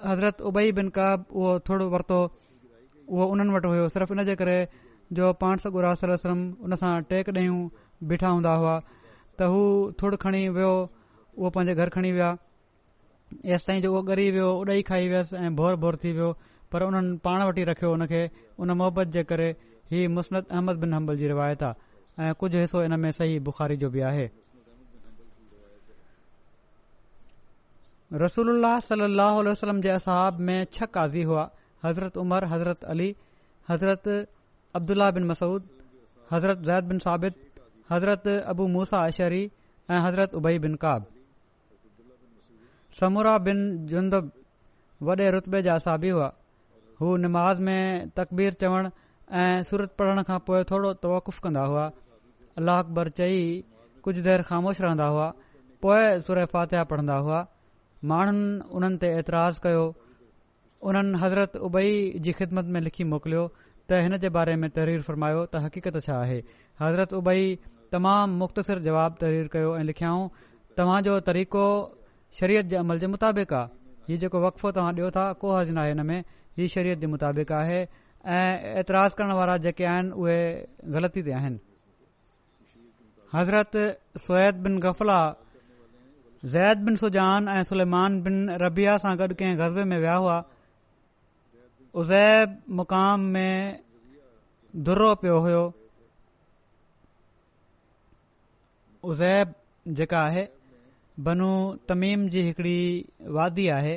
हज़रत उबई बिन काब उहो थुड़ वरितो। उहो उन्हनि वटि हुयो सिर्फ़ इन जे करे जो पाण सॻुरा सल्लल्लाहु अलैहि वसल्लम उन सां टेक ॾेयूं बीठा हूंदा हुआ त हू थुड़ खणी वियो, उहो पंहिंजे घर खणी विया। एसि ताईं जो उहो ॻरी वियो, उॾाई खाई वियसि ऐं भोर भोर थी वियो, पर उन्हनि पाण वटि रखियो उन खे। उन मोहबत जे करे ही मुस्नद अहमद बिन हंबल जी रिवायत आहे ऐं कुझु हिसो इन में सही बुखारी जो बि आहे। रसूलुल्लाह सल्लल्लाहु अलैहि वसल्लम जे असहाब में 6 काज़ी हुआ। हज़रत उमर, हज़रत अली, हज़रत अब्दुल्ला बिन मसूद, हज़रत ज़ैद बिन साबित, हज़रत अबू मूसा अशरी ऐं हज़रत उबई बिन काब। समूरा बिन जुंदब वॾे रुतबे जा असाबी हुआ। हू नमाज़ में तकबीर चवण ऐं सूरत पढ़ण खां पोइ थोरो तवक़ुफ़ कंदा हुआ। अल्लाह अकबर चई कुझु देर ख़ामोश रहंदा हुआ, पोइ सूरह फातिहा पढ़ंदा हुआ। माण्हुनि उन्हनि ते एतिराज़ कयो। उन्हनि हज़रत उबई जी ख़िदमत में लिखी मोकिलियो त हिन जे बारे में तहरीर फरमायो त हक़ीक़त छा आहे। हज़रत उबई तमामु मुख़्तसिर जवाब तहरीर कयो ऐं लिखियाऊं, तव्हांजो तरीक़ो शरीयत जे अमल जे मुताबिक़ आहे। हीउ जेको वक़फ़ो तव्हां ॾियो था को हर्ज न आहे, हिन में हीउ शरीयत जे मुताबिक़ आहे ऐं एतिराज़ करण वारा जेके आहिनि उहे ग़लती ते आहिनि। हज़रत सुवैद बिन गफ़ला ज़ैद बिन सुजान ऐं सुलेमान बिन रबिया सां गॾु कंहिं ग़ज़बे में विया हुआ। उज़ैब मुक़ाम में दुर्रो पियो हुयो। उज़ैब जेका आहे बनू तमीम जी हिकड़ी वादी आहे।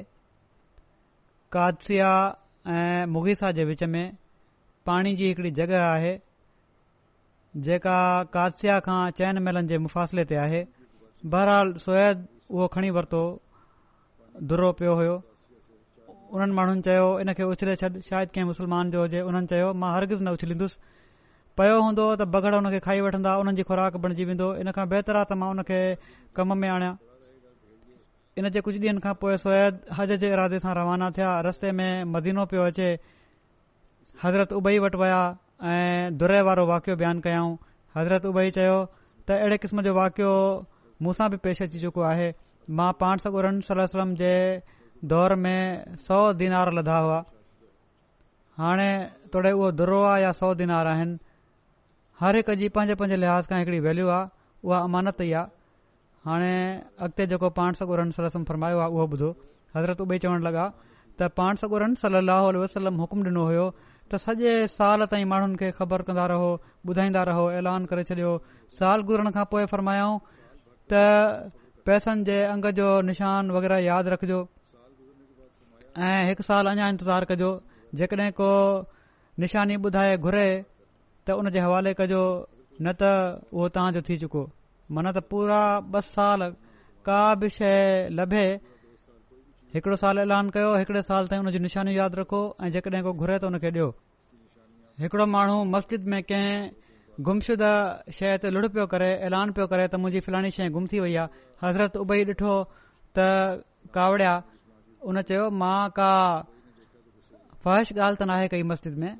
कादसिया ऐं मुगीसा जे विच में पाणी जी हिकड़ी जॻह आहे जेका कादसिया खां चइनि मेलनि जे मुफ़ासिले ते आहे। बहरहाल सुवैद उहो खणी वरितो, दुर्रो पियो हुयो। उन्हनि माण्हुनि चयो इन खे उछले छॾ, शायदि कंहिं मुस्लमान जो हुजे। उन्हनि चयो मां हरगिज़ न उछलींदुसि, पियो हूंदो त बगड़ उन खे खाई वठंदा, उन्हनि जी खुराक बणिजी वेंदो। इन खां बहितर आहे त मां उन खे कम में आणियां। इन जे कुझु ॾींहनि खां पोइ सुवैद हज जे इरादे सां रवाना थिया। रस्ते में मदीनो पियो अचे। हज़रत उबई वटि विया ऐं दुर्रे वारो वाक़ियो बयानु कयाऊं। हज़रत उबई चयो त अहिड़े क़िस्म जो वाक़ियो मूंसां बि पेश अची चुको आहे। मां पाण सॻुरन सल्लल्लाहु अलैहि वसल्लम जे दौर में 100 दीनार लधा हुआ। हाणे तोड़े उहो दुर्रो आहे या 100 दीनार आहिनि, हर हिक जी पंहिंजे पंहिंजे लिहाज़ खां हिकड़ी वैल्यू आहे, उहा अमानत ई आहे। हाणे अॻिते जेको पाण सॻुरन सल्लल्लाहु अलैहि वसल्लम फरमायो आहे उहो ॿुधो। हज़रत उबई चवण लॻा त पाण सॻुरन सल्लल्लाहु अलैहि वसल्लम हुकुम ॾिनो हुयो त सॼे साल ताईं माण्हुनि खे ख़बर कंदा रहो, ॿुधाईंदा रहो, ऐलान करे छॾियो। साल गुज़रण खां पोइ फरमायाऊं त पैसनि जे अंग जो निशान वग़ैरह यादि रखिजो ऐं 1 साल अञा इंतज़ारु कजो। जेकॾहिं को निशानी ॿुधाए घुरे त उन जे हवाले कजो, न त उहो तव्हांजो थी चुको। मन त पूरा 2 साल का बि शइ लभे, 1 साल ऐलान कयो, 1 साल ताईं उन जी निशानी यादि रखो ऐं जेकॾहिं को घुरे त उन खे ॾियो। हिकिड़ो माण्हू मस्जिद में कंहिं गुमशुदा शइ ते लुड़ पियो करे, ऐलान पियो करे त मुंहिंजी फलाणी शइ गुम थी वई आहे। हज़रत उबई ॾिठो त कावड़िया। उन चयो मां का फ़हिश ॻाल्हि त नाहे कई मस्जिद में।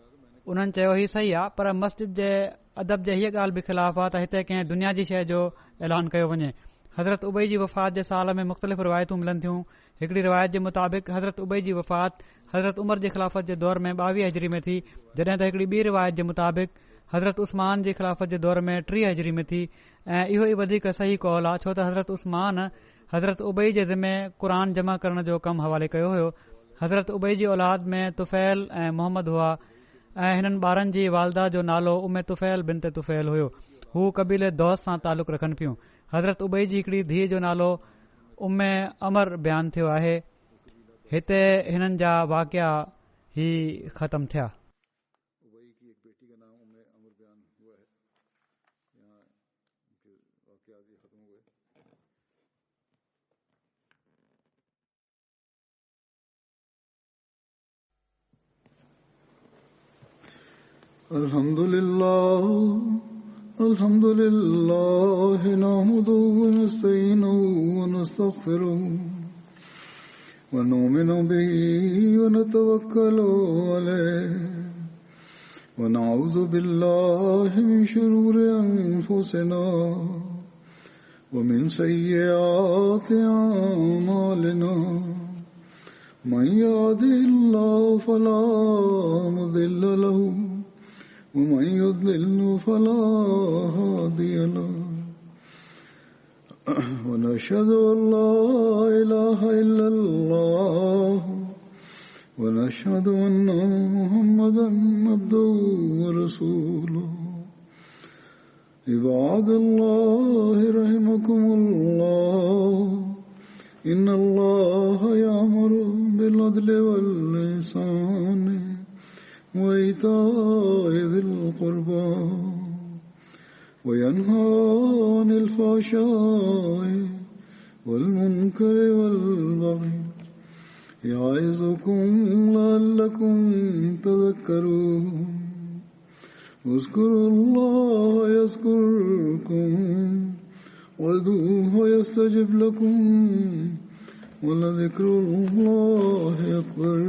उन्हनि चयो ही सही आहे, पर मस्जिद जे अदब जे हीअ ॻाल्हि बि ख़िलाफ़ आहे त हिते कंहिं दुनिया जी शइ जो ऐलान कयो वञे। हज़रत उबई जी वफ़ात जे साल में मुख़्तलिफ़ रिवायतूं मिलनि थियूं। हिकड़ी रिवायत जे मुताबिक़ हज़रत उबई जी वफ़ात हज़रत उमर जी ख़िलाफ़त जे दौर में 22 हिजरी में थी, जॾहिं त हिकड़ी ॿी रिवायत जे मुताबिक़ हज़रत उस्मान जी ख़िलाफ़त जे दौर में 3 हिजरी में थी। ऐं इहो ई वधीक सही कौल आहे, छो त हज़रत उस्मान हज़रत उबई जे ज़िमे क़ुर जमा करण जो कमु हवाले कयो हुयो। हज़रत उबई जी औलाद में तुफ़ैल ऐं मोहम्मद हुआ ऐं हिननि ॿारनि जी वालदा जो नालो उम्मे तुफ़ैल बिनते तुफ़ैल हुयो। हू कबीले दौस सां तालुक़ रखनि पियूं। हज़रत उबई जी हिकड़ी धीउ जो नालो उम्मे अमर बयानु थियो आहे। हिते हिननि जा वाक़िया ही ख़तम थिया। الحمد لله نحمده ونستعينه ونستغفره ونؤمن به ونتوكل عليه ونعوذ بالله من شرور أنفسنا ومن سيئات أعمالنا من يهده الله فلا مضل له ومن يضلل فلا هادي له ونشهد أن لا إله إلا الله ونشهد أن محمدا عبده ورسوله عباد الله رحمكم الله إن الله يأمر بالعدل والإحسان وإيتاء ذي القربى وينهى عن الفحشاء والمنكر والبغي يعظكم لعلكم تذكرون اذكروا الله يذكركم وادعوه يستجب لكم ولذكر الله أكبر.